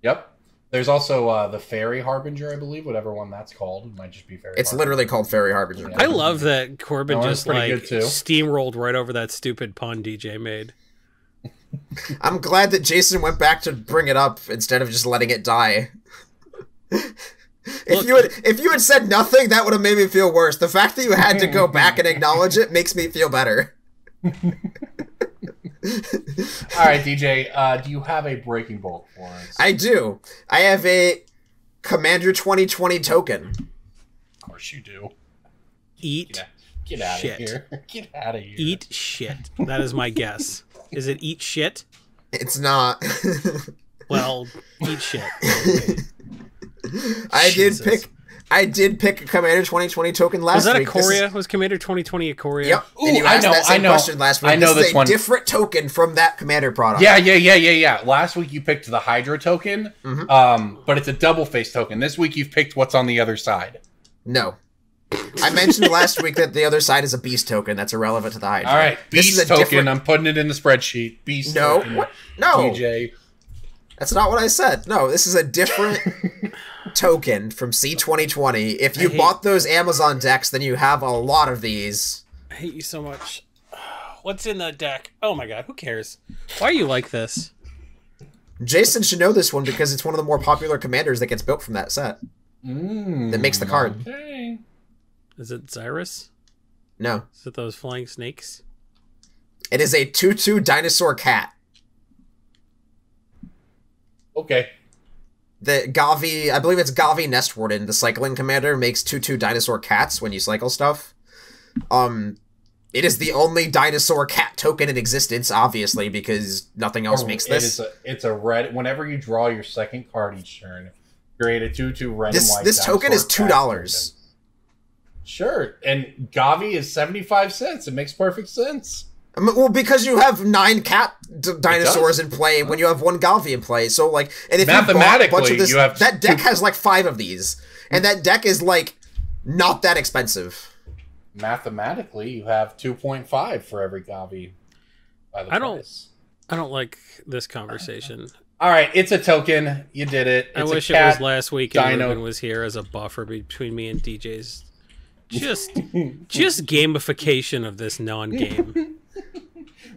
Yep. There's also the Fairy Harbinger, I believe, whatever one that's called. It might just be Fairy It's Harbinger. literally called Fairy Harbinger. Yeah. I love that Corbin That one's just pretty like good, too. steamrolled right over that stupid pun DJ made. I'm glad that Jason went back to bring it up instead of just letting it die. If you had said nothing, that would have made me feel worse. The fact that you had to go back and acknowledge it makes me feel better. All right, DJ, do you have a breaking bolt for us? I do. I have a Commander 2020 token. Of course you do. Eat Get out shit. of here. Get out of here. Eat shit. That is my guess. Is it eat shit? It's not. Well, eat shit. I Jesus. did pick a Commander 2020 token last Was that a week. This is- Coria? Was Commander 2020 a Coria? Yep. Ooh, And you I asked know, that same I know. question last week. I know this this is a one. different token from that Commander product. Yeah. Last week you picked the Hydra token, Mm-hmm. but it's a double face token. This week you've picked what's on the other side. No. I mentioned last week that the other side is a beast token. That's irrelevant to the Hydra. All right, This beast is a token. different- I'm putting it in the spreadsheet. Beast No. token. What? No. DJ. That's not what I said. No, this is a different token from C2020. If you bought those Amazon decks, then you have a lot of these. I hate you so much. What's in the deck? Oh my god, who cares? Why are you like this? Jason should know this one because it's one of the more popular commanders that gets built from that set. That makes the card. Okay. Is it Xyrus? No. Is it those flying snakes? It is a 2/2 dinosaur cat. Okay. The Gavi, I believe it's Gavi Nest Warden, the cycling commander, makes 2/2 dinosaur cats when you cycle stuff. It is the only dinosaur cat token in existence, obviously, because nothing else makes this. It's a red. Whenever you draw your second card each turn, create a 2/2 red and white. This token is dinosaur cat $2. token. Sure, and Gavi is 75 cents. It makes perfect sense. Well, because you have 9 cat dinosaurs in play when you have 1 Gavi in play. So, like, and if you bought a bunch Mathematically, of this, you have that deck has like 5 of these, and that deck is like not that expensive. Mathematically, you have 2.5 for every Gavi. By the I don't- price. I don't like this conversation. All right, it's a token. You did it. I It's wish a it was cat last week and dino. Ruben was here as a buffer between me and DJ's. Just gamification of this non-game.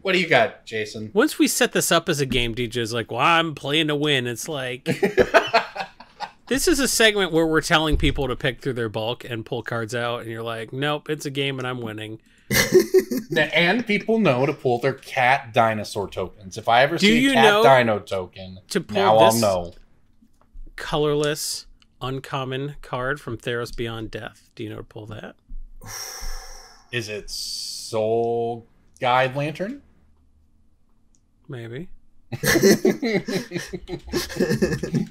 What do you got, Jason? Once we set this up as a game, DJ's like, well, I'm playing to win. It's like, this is a segment where we're telling people to pick through their bulk and pull cards out, and you're like, nope, it's a game and I'm winning. And people know to pull their cat dinosaur tokens. If I ever Do see you a cat know dino token, to pull now I'll this- know. Colorless, uncommon card from Theros Beyond Death. Do you know to pull that? Is it Soul Guide Lantern? Maybe.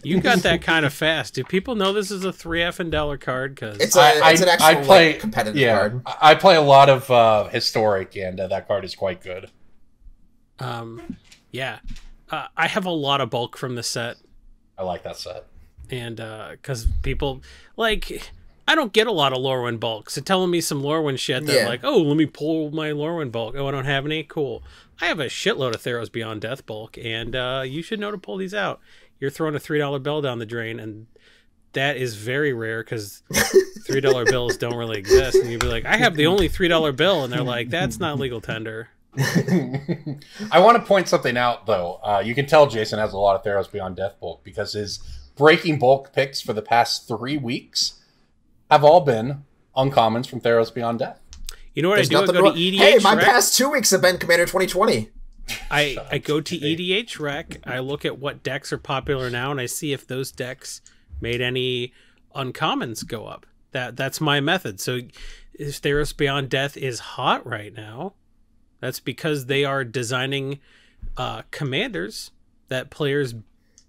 You got that kind of fast. Do people know this is a $3 card? Because It's an actual like, competitive card. I play a lot of historic, and that card is quite good. yeah. I have a lot of bulk from the set. I like that set. And because people like, I don't get a lot of Lorwyn bulk. So telling me some Lorwyn shit that like, oh, let me pull my Lorwyn bulk. Oh, I don't have any. Cool. I have a shitload of Theros Beyond Death bulk, and you should know to pull these out. You're throwing a $3 bill down the drain, and that is very rare because $3 bills don't really exist. And you'd be like, I have the only $3 bill, and they're like, that's not legal tender. I want to point something out, though. You can tell Jason has a lot of Theros Beyond Death bulk because his breaking bulk picks for the past 3 weeks have all been uncommons from Theros Beyond Death. You know what There's I do? I nothing go wrong- to EDH. Hey, my Rec. past 2 weeks have been Commander 2020. I go to EDH Rec. I look at what decks are popular now, and I see if those decks made any uncommons go up. That's my method. So if Theros Beyond Death is hot right now, that's because they are designing commanders that players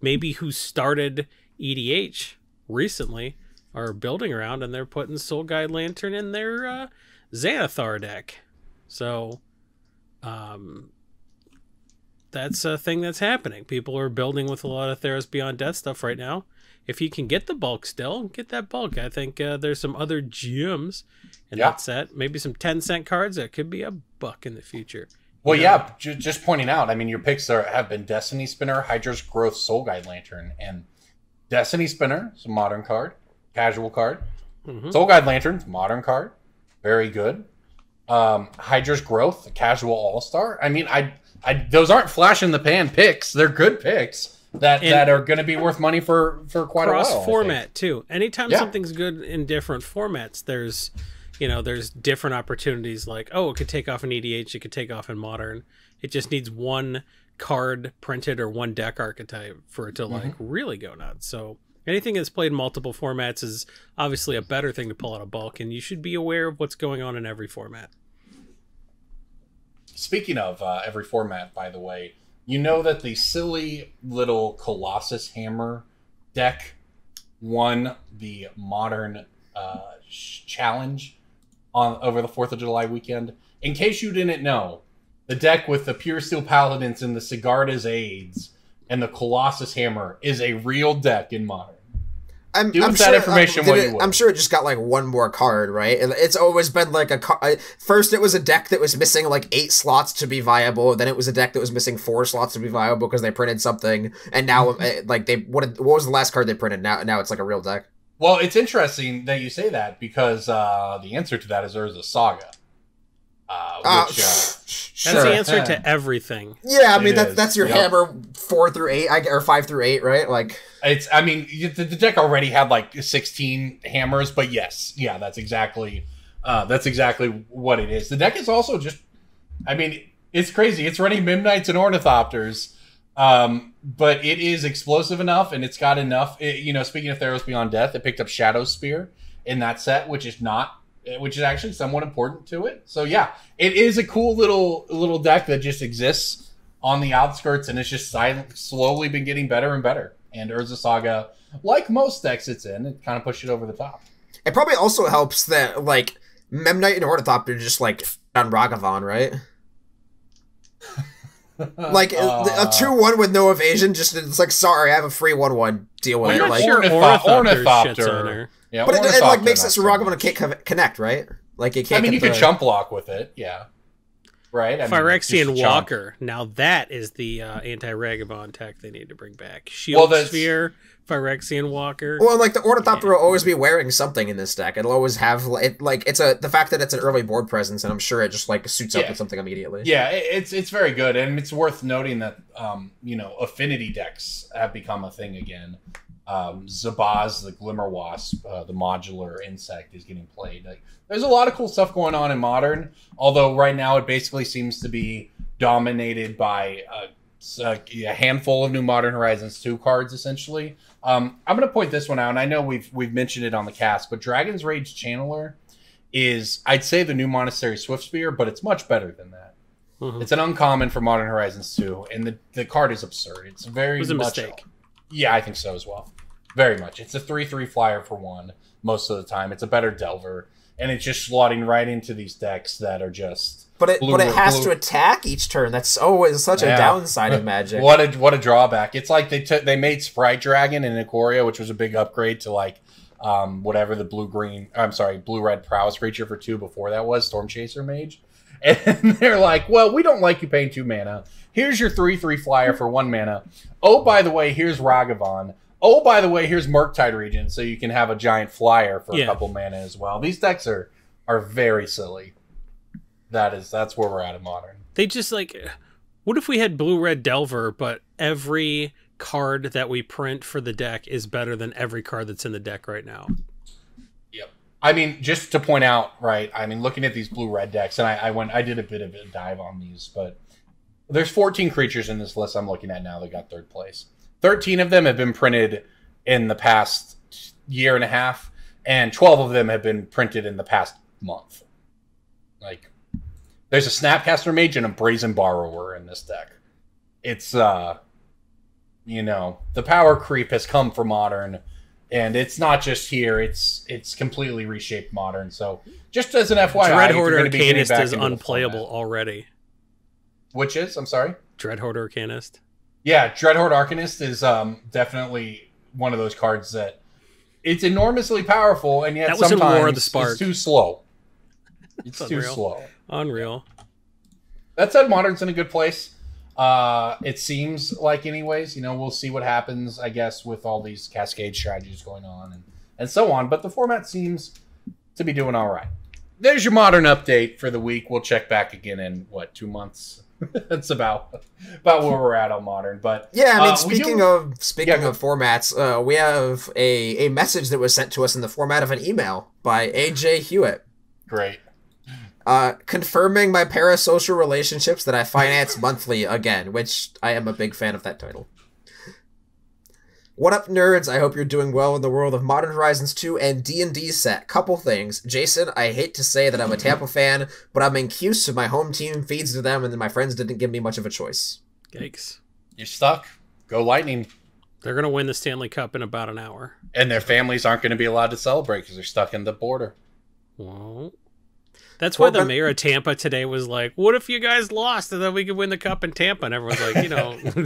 maybe who started EDH recently are building around, and they're putting Soul Guide Lantern in their Xanathar deck. So that's a thing that's happening. People are building with a lot of Theros Beyond Death stuff right now. If you can get the bulk still, get that bulk. I think there's some other gems in that set. Maybe some 10-cent cards that could be $1 in the future. Well, just pointing out, I mean, your picks have been Destiny Spinner, Hydra's Growth, Soul Guide Lantern, and Destiny Spinner, it's a modern card, casual card. Soul Guide Lantern, modern card, very good. Hydra's Growth, a casual all-star. I mean, those aren't flash in the pan picks. They're good picks that are going to be worth money for quite a while. Cross format too. Anytime something's good in different formats, there's different opportunities. Like, it could take off in EDH, it could take off in Modern. It just needs one card printed or one deck archetype for it to like really go nuts. So anything that's played in multiple formats is obviously a better thing to pull out of bulk, and you should be aware of what's going on in every format. Speaking of every format, by the way, you know that the silly little Colossus Hammer deck won the Modern challenge over the 4th of July weekend. In case you didn't know, the deck with the Pure Steel Paladins and the Sigarda's Aids and the Colossus Hammer is a real deck in Modern. I'm that sure, information what you would. I'm sure it just got like one more card, right? It's always been like first it was a deck that was missing like 8 slots to be viable. Then it was a deck that was missing 4 slots to be viable because they printed something. And now like what was the last card they printed? Now it's like a real deck. Well, it's interesting that you say that because the answer to that is Urza Saga. Sure. That's the answer to everything. Yeah, I mean that's your hammer 4 through 8 or 5 through 8, right? Like the deck already had like 16 hammers, but yes, that's exactly what it is. The deck is also just, I mean, it's crazy. It's running Midnights and Ornithopters, but it is explosive enough, and it's got enough. Speaking of Theros Beyond Death, it picked up Shadow Spear in that set, which is actually somewhat important to it. So yeah, it is a cool little deck that just exists on the outskirts, and it's just slowly been getting better and better. And Urza Saga, like most decks it's in, it kind of pushed it over the top. It probably also helps that like Memnite and Ornithopter just like on Ragavan, right? Like a 2/1 with no evasion, just it's like, sorry, I have a free 1/1, deal with it. I'm not Like, sure Ornithopter shits on her. Yeah, but it like makes it so Ragavan can't connect, right? Like it can't. I mean, you could chump block with it, yeah. Right? Phyrexian Walker. Now that is the anti-Ragavan tech they need to bring back. Shield Sphere, Phyrexian Walker. Well, like the Ornithopter will always be wearing something in this deck. It'll always have the fact that it's an early board presence, and I'm sure it just like suits up with something immediately. Yeah, it's very good, and it's worth noting that affinity decks have become a thing again. Zabaz, the Glimmer Wasp, the modular insect is getting played. Like, there's a lot of cool stuff going on in Modern, although right now it basically seems to be dominated by a handful of new Modern Horizons 2 cards, essentially. I'm going to point this one out, and I know we've mentioned it on the cast, but Dragon's Rage Channeler is, I'd say, the new Monastery Swiftspear, but it's much better than that. Mm-hmm. It's an uncommon for Modern Horizons 2, and the card is absurd. It's very it was a mistake. Yeah, I think so as well. Very much. It's a 3/3 flyer for 1 most of the time. It's a better Delver, and it's just slotting right into these decks that are just. But it has to attack each turn. That's always such a downside of Magic. What a drawback! It's like they made Sprite Dragon in Ikoria, which was a big upgrade to like whatever the blue red prowess creature for 2 before that was Storm Chaser Mage, and they're like, well, we don't like you paying 2 mana. Here's your 3/3 flyer for 1 mana. Oh, by the way, here's Ragavan. Oh, by the way, here's Murktide Regent, so you can have a giant flyer for a couple mana as well. These decks are very silly. That's where we're at in Modern. They just like, what if we had blue-red Delver, but every card that we print for the deck is better than every card that's in the deck right now. Yep. I mean, just to point out, right? I mean, looking at these blue-red decks, and I did a bit of a dive on these, but there's 14 creatures in this list I'm looking at now that got third place. 13 of them have been printed in the past year and a half, and 12 of them have been printed in the past month. Like, there's a Snapcaster Mage and a Brazen Borrower in this deck. It's, you know, the power creep has come for Modern, and it's not just here, it's completely reshaped Modern. So, just as an FYI, Dreadhorde Arcanist is unplayable already. Which is? I'm sorry? Dreadhorde Arcanist. Yeah, Dreadhorde Arcanist is definitely one of those cards that it's enormously powerful, and yet that was sometimes in War of the Spark. It's too slow. It's Unreal. too slow. Unreal. That said, Modern's in a good place. It seems like, anyways. You know, we'll see what happens, I guess, with all these Cascade strategies going on and so on. But the format seems to be doing all right. There's your Modern update for the week. We'll check back again in, 2 months? That's about where we're at on Modern. But yeah, I mean, speaking of formats, we have a message that was sent to us in the format of an email by AJ Hewitt. Great. Confirming my parasocial relationships that I finance monthly again, which I am a big fan of that title. What up, nerds? I hope you're doing well in the world of Modern Horizons 2 and D&D set. Couple things. Jason, I hate to say that I'm a Tampa fan, but I'm in Cuse, so my home team feeds to them, and then my friends didn't give me much of a choice. Yikes. You're stuck. Go Lightning. They're going to win the Stanley Cup in about an hour. And their families aren't going to be allowed to celebrate because they're stuck in the border. Well, that's why the mayor of Tampa today was like, what if you guys lost and then we could win the cup in Tampa? And everyone's like, you know, don't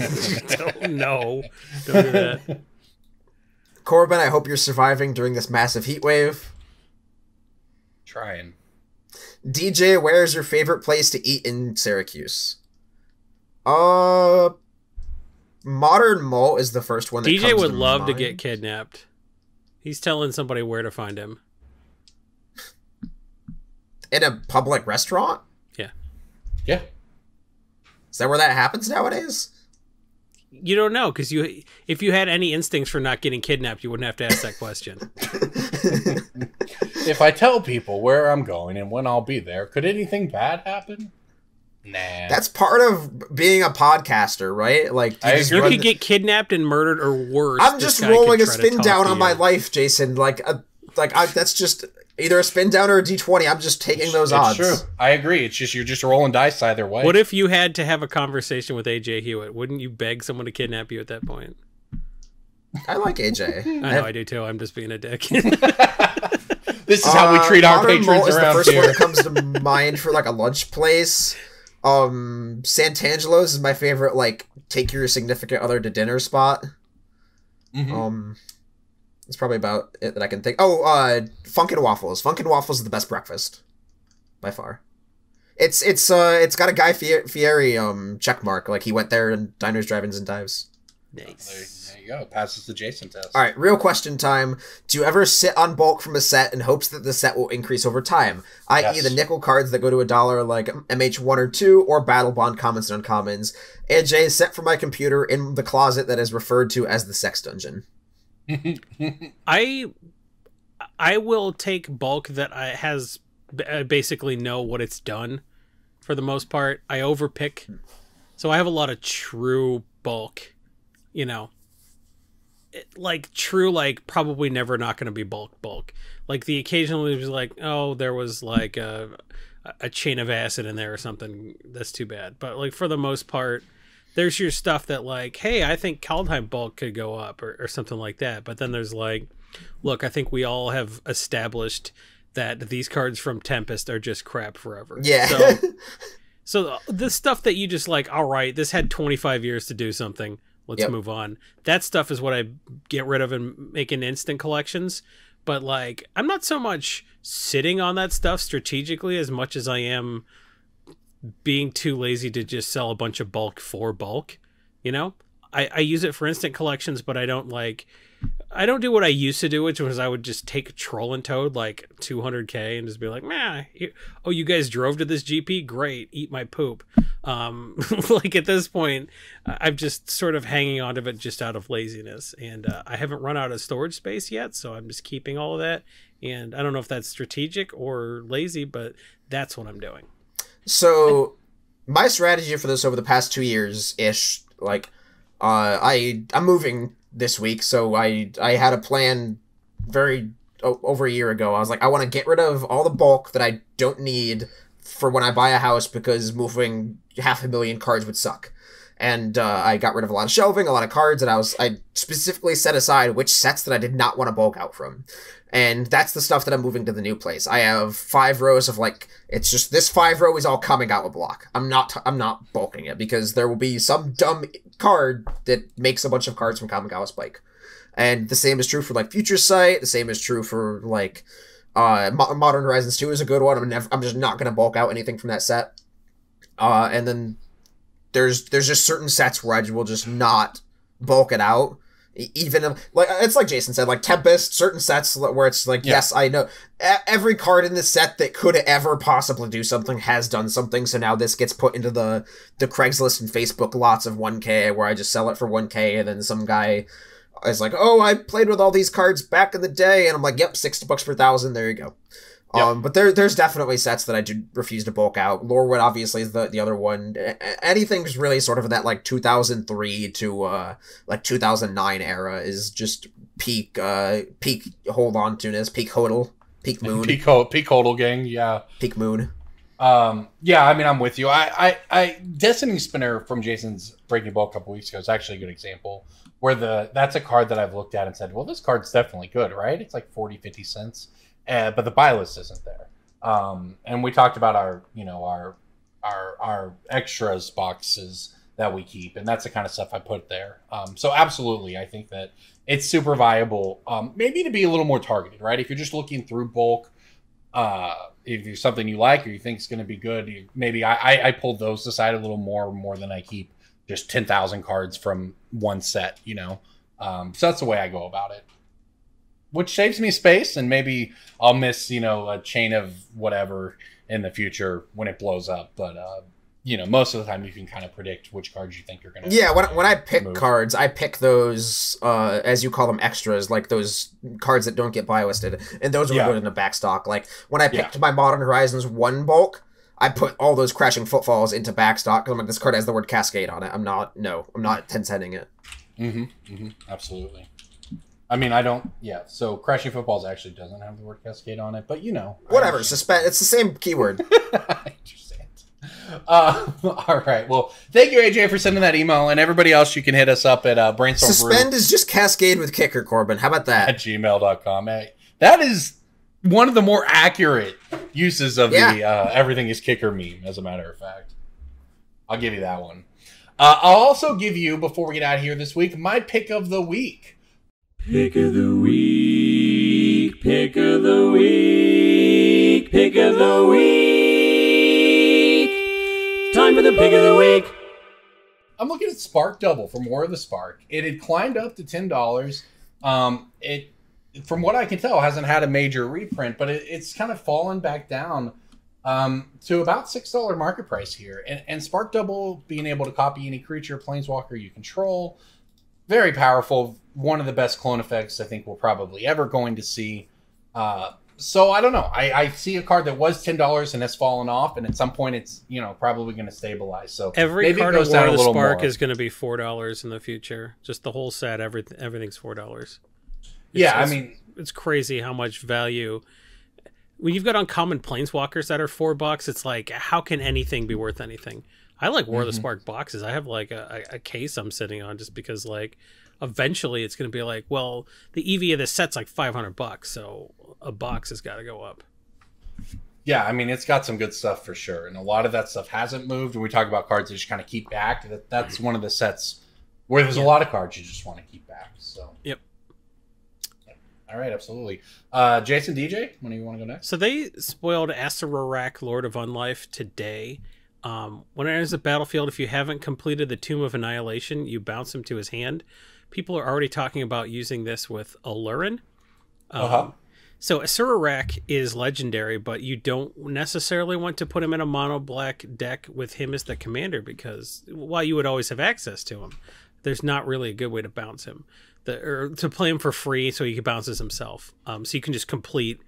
do that. Corbin, I hope you're surviving during this massive heat wave. Trying. DJ, where's your favorite place to eat in Syracuse? Modern Malt is the first one that DJ comes would to love to mind. get kidnapped. He's telling somebody where to find him. In a public restaurant? Yeah. Yeah. Is that where that happens nowadays? You don't know, because if you had any instincts for not getting kidnapped, you wouldn't have to ask that question. If I tell people where I'm going and when I'll be there, could anything bad happen? Nah. That's part of being a podcaster, right? Like You could get kidnapped and murdered or worse. I'm just rolling a spin down on my life, Jason. That's just either a spin down or a D20. I'm just taking those odds. True. I agree. It's just you're just rolling dice either way. What if you had to have a conversation with AJ Hewitt? Wouldn't you beg someone to kidnap you at that point? I like AJ. I know I do too. I'm just being a dick. This is how we treat our Modern patrons Malt is around the first here. one that comes to mind for like a lunch place. Santangelo's is my favorite, like, take your significant other to dinner spot. Mm-hmm. It's probably about it that I can think. Funkin' Waffles. Funkin' Waffles is the best breakfast by far. It's got a Guy Fieri check mark. Like, he went there in diners, drive-ins, and dives. Nice. There you go. Passes the Jason test. All right, real question time. Do you ever sit on bulk from a set in hopes that the set will increase over time? I.e. Yes. the nickel cards that go to $1 like MH1 or 2 or Battle Bond commons and uncommons. AJ is set for my computer in the closet that is referred to as the sex dungeon. I will take bulk that has basically know what it's done for the most part. I overpick. So I have a lot of true bulk, you know. Probably never not going to be bulk. Like the occasionally was like, oh, there was like a chain of acid in there or something. That's too bad. But like for the most part, there's your stuff that like, hey, I think Kaldheim bulk could go up or something like that. But then there's like, look, I think we all have established that these cards from Tempest are just crap forever. Yeah. So the stuff that you just like, all right, this had 25 years to do something. Let's move on. That stuff is what I get rid of and make in instant collections. But like, I'm not so much sitting on that stuff strategically as much as I am being too lazy to just sell a bunch of bulk for bulk. You know, I use it for instant collections, but I don't like, I don't do what I used to do, which was I would just take a Troll and Toad like 200K and just be like, "Meh, oh, you guys drove to this GP? Great, eat my poop." Like at this point, I'm just sort of hanging on to it just out of laziness, and I haven't run out of storage space yet, so I'm just keeping all of that. And I don't know if that's strategic or lazy, but that's what I'm doing. So my strategy for this over the past 2 years ish, like, I'm moving this week, so I had a plan over a year ago. I was like, I want to get rid of all the bulk that I don't need for when I buy a house, because moving 500,000 cards would suck. And I got rid of a lot of shelving, a lot of cards, and I specifically set aside which sets that I did not want to bulk out from. And that's the stuff that I'm moving to the new place. I have 5 rows of, like, it's just this 5 row is all coming out with block. I'm not bulking it, because there will be some dumb card that makes a bunch of cards from Kamigawa Spike. And the same is true for, like, Future Sight. The same is true for, like, Modern Horizons 2 is a good one. I'm just not going to bulk out anything from that set. And then there's just certain sets where I will just not bulk it out. Even like, it's like Jason said, like Tempest, certain sets where it's like, yes, I know every card in this set that could ever possibly do something has done something. So now this gets put into the Craigslist and Facebook lots of 1K, where I just sell it for 1K, and then some guy is like, oh, I played with all these cards back in the day, and I'm like, yep, $60 per 1,000. There you go. Yep. But there's definitely sets that I do refuse to bulk out. Lorewood obviously is the other one. Anything's really sort of in that like 2003 to like 2009 era is just peak hold on to this, peak hodl, peak moon, peak hodl gang, yeah, peak moon. Yeah, I mean, I'm with you. I Destiny Spinner from Jason's Breaking Ball a couple weeks ago is actually a good example where that's a card that I've looked at and said, well, this card's definitely good, right? It's like 40-50 cents. But the buy list isn't there. And we talked about our extras boxes that we keep, and that's the kind of stuff I put there. So absolutely, I think that it's super viable. Maybe to be a little more targeted, right? If you're just looking through bulk, if there's something you like or you think is going to be good, maybe I pulled those aside a little more than I keep just 10,000 cards from one set, So that's the way I go about it. Which saves me space, and maybe I'll miss, a chain of whatever in the future when it blows up. But, most of the time you can kind of predict which cards you think you're going to... Yeah, when I pick cards, I pick those, as you call them, extras, like those cards that don't get buy listed. And those are good in the backstock. Like, when I picked my Modern Horizons 1 bulk, I put all those Crashing Footfalls into backstock, because I'm like, this card has the word Cascade on it. I'm not 10-centing it. Absolutely. I mean, I don't... Yeah, so Crashing Footballs actually doesn't have the word Cascade on it, but whatever, it's the same keyword. I understand. All right, well, thank you, AJ, for sending that email, and everybody else, you can hit us up at Brainstorm Brewery. Suspend is just Cascade with Kicker, Corbin. How about that? At gmail.com. That is one of the more accurate uses of the Everything is Kicker meme, as a matter of fact. I'll give you that one. I'll also give you, before we get out of here this week, my pick of the week. Pick of the week, pick of the week, pick of the week. Time for the pick of the week. I'm looking at Spark Double from War of the Spark. It had climbed up to $10. It, from what I can tell, hasn't had a major reprint, but it's kind of fallen back down to about $6 market price here. And Spark Double, being able to copy any creature, planeswalker you control, very powerful. One of the best clone effects I think we're probably ever going to see. So I don't know. I see a card that was $10 and has fallen off, and at some point it's probably going to stabilize. So every maybe card it goes of War down of a the little Spark more. is going to be $4 in the future. Just the whole set, everything's $4. I mean, it's crazy how much value. When you've got uncommon planeswalkers that are $4, it's like, how can anything be worth anything? I like War of the Spark boxes. I have like a case I'm sitting on just because like eventually it's going to be like, well, the EV of this set's like $500, so a box has got to go up. Yeah, I mean, it's got some good stuff for sure, and a lot of that stuff hasn't moved. When we talk about cards that just kind of keep back, that's one of the sets where there's a lot of cards you just want to keep back. So Yep. All right, absolutely. Jason, DJ, when do you want to go next? So they spoiled Asarorak, Lord of Unlife, today. When it enters the battlefield, if you haven't completed the Tomb of Annihilation, you bounce him to his hand. people are already talking about using this with Alurin. Uh-huh. So Asurak is legendary, but you don't necessarily want to put him in a mono black deck with him as the commander, because while you would always have access to him, there's not really a good way to bounce him. Or to play him for free so he bounces himself. So you can just complete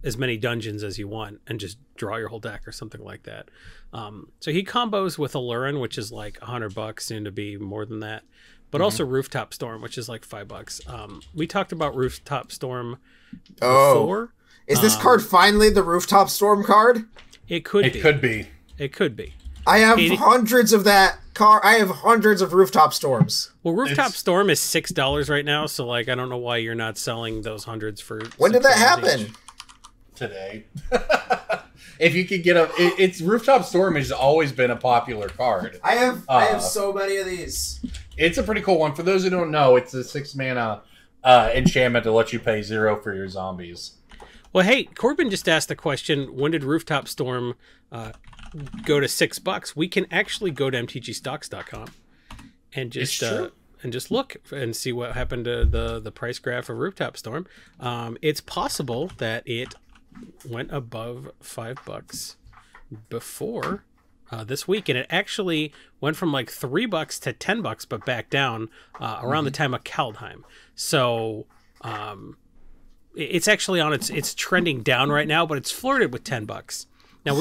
as many dungeons as you want and just draw your whole deck or something like that. So he combos with Alurin, which is like $100, soon to be more than that. But also Rooftop Storm, which is like $5. We talked about Rooftop Storm before. Is this card finally the Rooftop Storm card? It could be. It could be. It could be. I have hundreds of that car. I have hundreds of Rooftop Storms. Well, Rooftop Storm is $6 right now, so like I don't know why you're not selling those hundreds for. When did that happen? Each. Today. If you could get it's Rooftop Storm has always been a popular card. I have so many of these. It's a pretty cool one. For those who don't know, it's a 6-mana enchantment to let you pay 0 for your zombies. Well, hey, Corbin just asked the question: when did Rooftop Storm go to $6? We can actually go to mtgstocks.com and just look and see what happened to the price graph of Rooftop Storm. It's possible that it went above $5 before this week, and it actually went from like $3 to $10, but back down around the time of Kaldheim. So it's actually on it's trending down right now, but it's flirted with $10. Now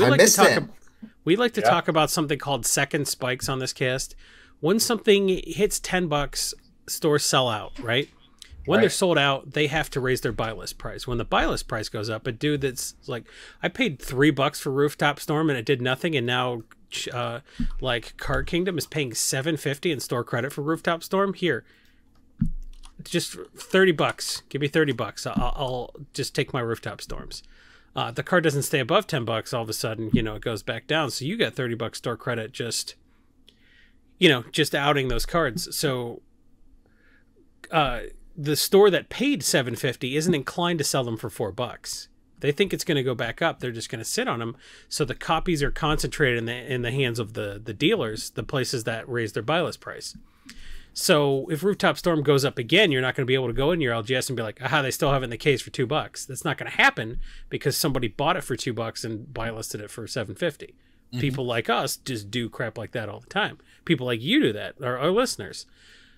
we like to talk about something called second spikes on this cast. When something hits $10, stores sell out, right? When they're sold out, they have to raise their buy list price. When the buy list price goes up, a dude that's like, I paid $3 for Rooftop Storm and it did nothing, and now like Card Kingdom is paying $7.50 in store credit for Rooftop Storm. Here, just $30. Give me $30. I'll just take my Rooftop Storms. The card doesn't stay above $10. All of a sudden, it goes back down. So you got $30 store credit just outing those cards. So the store that paid $7.50 isn't inclined to sell them for $4. They think it's going to go back up. They're just going to sit on them. So the copies are concentrated in the hands of the dealers, the places that raise their buy list price. So if Rooftop Storm goes up again, you're not going to be able to go in your LGS and be like, aha, they still have it in the case for $2. That's not going to happen because somebody bought it for $2 and buy listed it for $7.50. People like us just do crap like that all the time. People like you do that, our listeners.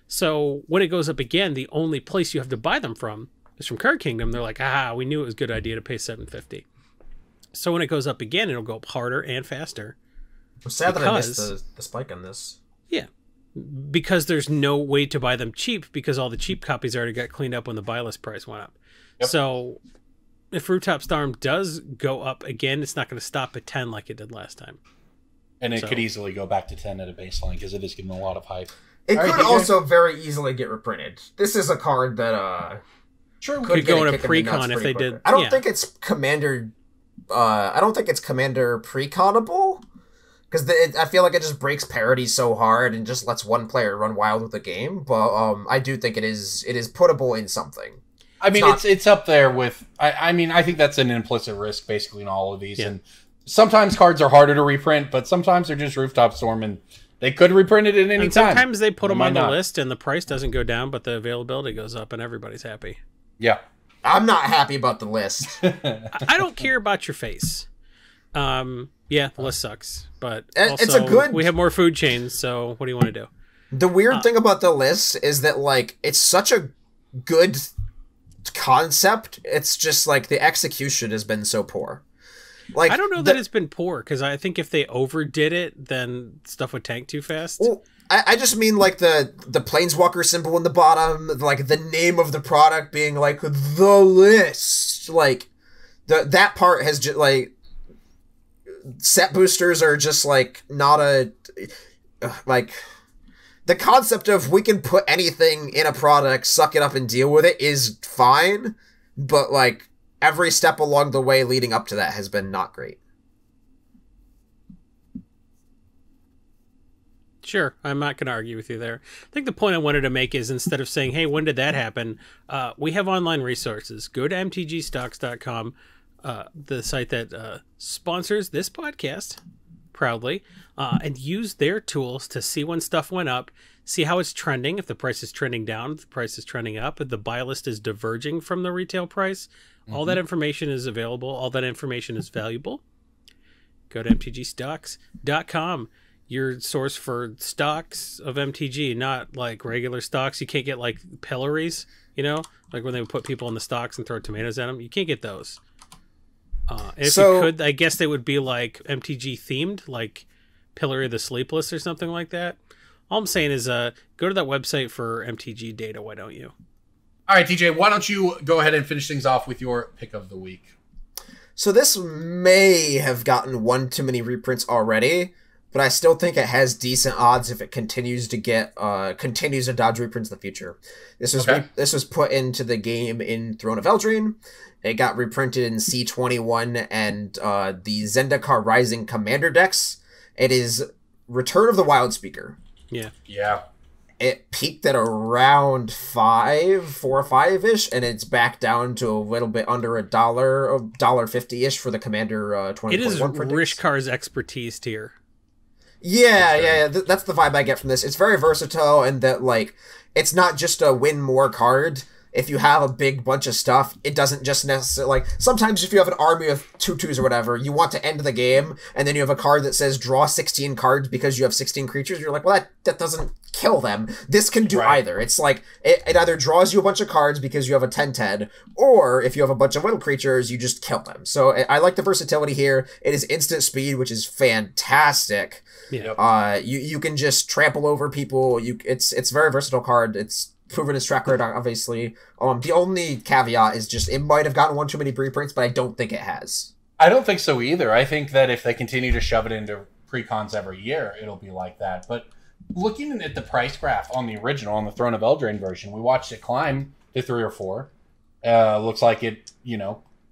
So when it goes up again, the only place you have to buy them from is from Card Kingdom. They're like, we knew it was a good idea to pay $7.50. So when it goes up again, it'll go up harder and faster. I'm sad that I missed the spike on this. Yeah. Because there's no way to buy them cheap because all the cheap copies already got cleaned up when the buy list price went up. Yep. So if Rooftop Storm does go up again, it's not going to stop at 10 like it did last time. And it could easily go back to 10 at a baseline because it is getting a lot of hype. It could also very easily get reprinted. This is a card that could go in a pre-con if they did. I don't think it's Commander. I don't think it's Commander pre-conable because I feel like it just breaks parity so hard and just lets one player run wild with the game. But I do think it is puttable in something. I mean, it's up there with. I mean, I think that's an implicit risk basically in all of these. Yeah. And sometimes cards are harder to reprint, but sometimes they're just Rooftop Storm and. They could reprint it at any time. Sometimes they put them on the list and the price doesn't go down, but the availability goes up and everybody's happy. Yeah. I'm not happy about the list. I don't care about your face. Yeah, the list sucks. But it's we have more food chains, so what do you want to do? The weird thing about the list is that, like, it's such a good concept. It's just, like, the execution has been so poor. Like, I don't know that it's been poor, because I think if they overdid it, then stuff would tank too fast. Well, I just mean, like, the Planeswalker symbol in the bottom, like, the name of the product being, like, the list. Like, that part has just, like, set boosters are just, like, not a, like, the concept of we can put anything in a product, suck it up and deal with it is fine, but, like, every step along the way leading up to that has been not great. Sure, I'm not going to argue with you there. I think the point I wanted to make is instead of saying, hey, when did that happen? We have online resources. Go to mtgstocks.com, the site that sponsors this podcast proudly, and use their tools to see when stuff went up, see how it's trending, if the price is trending down, if the price is trending up, if the buy list is diverging from the retail price. All that information is available. All that information is valuable. Go to mtgstocks.com, your source for stocks of MTG, not like regular stocks. You can't get like pillories, you know, like when they would put people in the stocks and throw tomatoes at them. You can't get those. And if you could, I guess they would be like MTG themed, like Pillory of the Sleepless or something like that. All I'm saying is go to that website for MTG data. Why don't you? All right, DJ, why don't you go ahead and finish things off with your pick of the week? So this may have gotten one too many reprints already, but I still think it has decent odds if it continues to dodge reprints in the future. This was put into the game in Throne of Eldraine. It got reprinted in C21 and the Zendikar Rising Commander decks. It is Return of the Wildspeaker. Yeah. It peaked at around 4 or 5-ish, and it's back down to a little bit under $1.50-ish for the Commander 2021 It is printings. Rishkar's expertise tier. Yeah. That's the vibe I get from this. It's very versatile, and that like it's not just a win more card. If you have a big bunch of stuff, it doesn't just necessarily, like, sometimes if you have an army of 2/2s or whatever, you want to end the game, and then you have a card that says draw 16 cards because you have 16 creatures, you're like, well, that doesn't kill them. This can do either. It's like, it either draws you a bunch of cards because you have a 10/10, or if you have a bunch of little creatures, you just kill them. So I like the versatility here. It is instant speed, which is fantastic. Yeah. You can just trample over people. It's a very versatile card. It's proven its track record, obviously. The only caveat is just it might have gotten one too many reprints, but I don't think it has. I don't think so either. I think that if they continue to shove it into precons every year, it'll be like that. But looking at the price graph on the original, on the Throne of Eldraine version, we watched it climb to 3 or 4. Looks like it,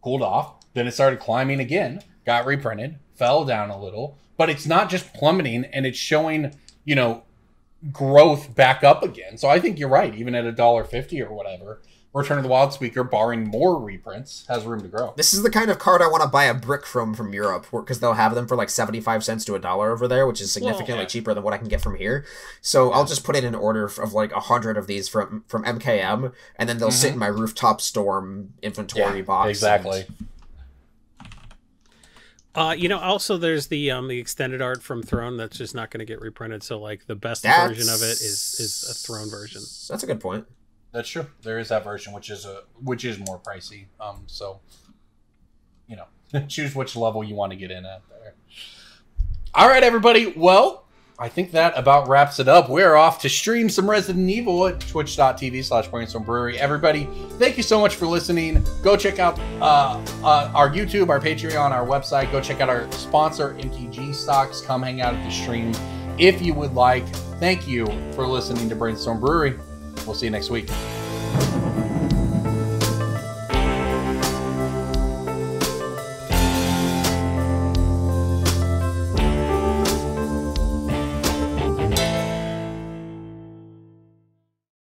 cooled off. Then it started climbing again, got reprinted, fell down a little. But it's not just plummeting, and it's showing, growth back up again. So I think you're right. Even at $1.50 or whatever, Return of the Wildspeaker, barring more reprints, has room to grow. This is the kind of card I want to buy a brick from Europe, because they'll have them for like 75 cents to $1 over there, which is significantly cheaper than what I can get from here. So I'll just put in an order of like 100 of these from MKM, and then they'll sit in my Rooftop Storm inventory box. Exactly. Also there's the extended art from Throne that's just not going to get reprinted. So like the best version of it is a Throne version. That's a good point. That's true. There is that version, which is more pricey. So, choose which level you want to get in at there. All right, everybody. Well, I think that about wraps it up. We're off to stream some Resident Evil at twitch.tv/Brainstorm Brewery. Everybody, thank you so much for listening. Go check out our YouTube, our Patreon, our website. Go check out our sponsor, MTG Stocks. Come hang out at the stream if you would like. Thank you for listening to Brainstorm Brewery. We'll see you next week.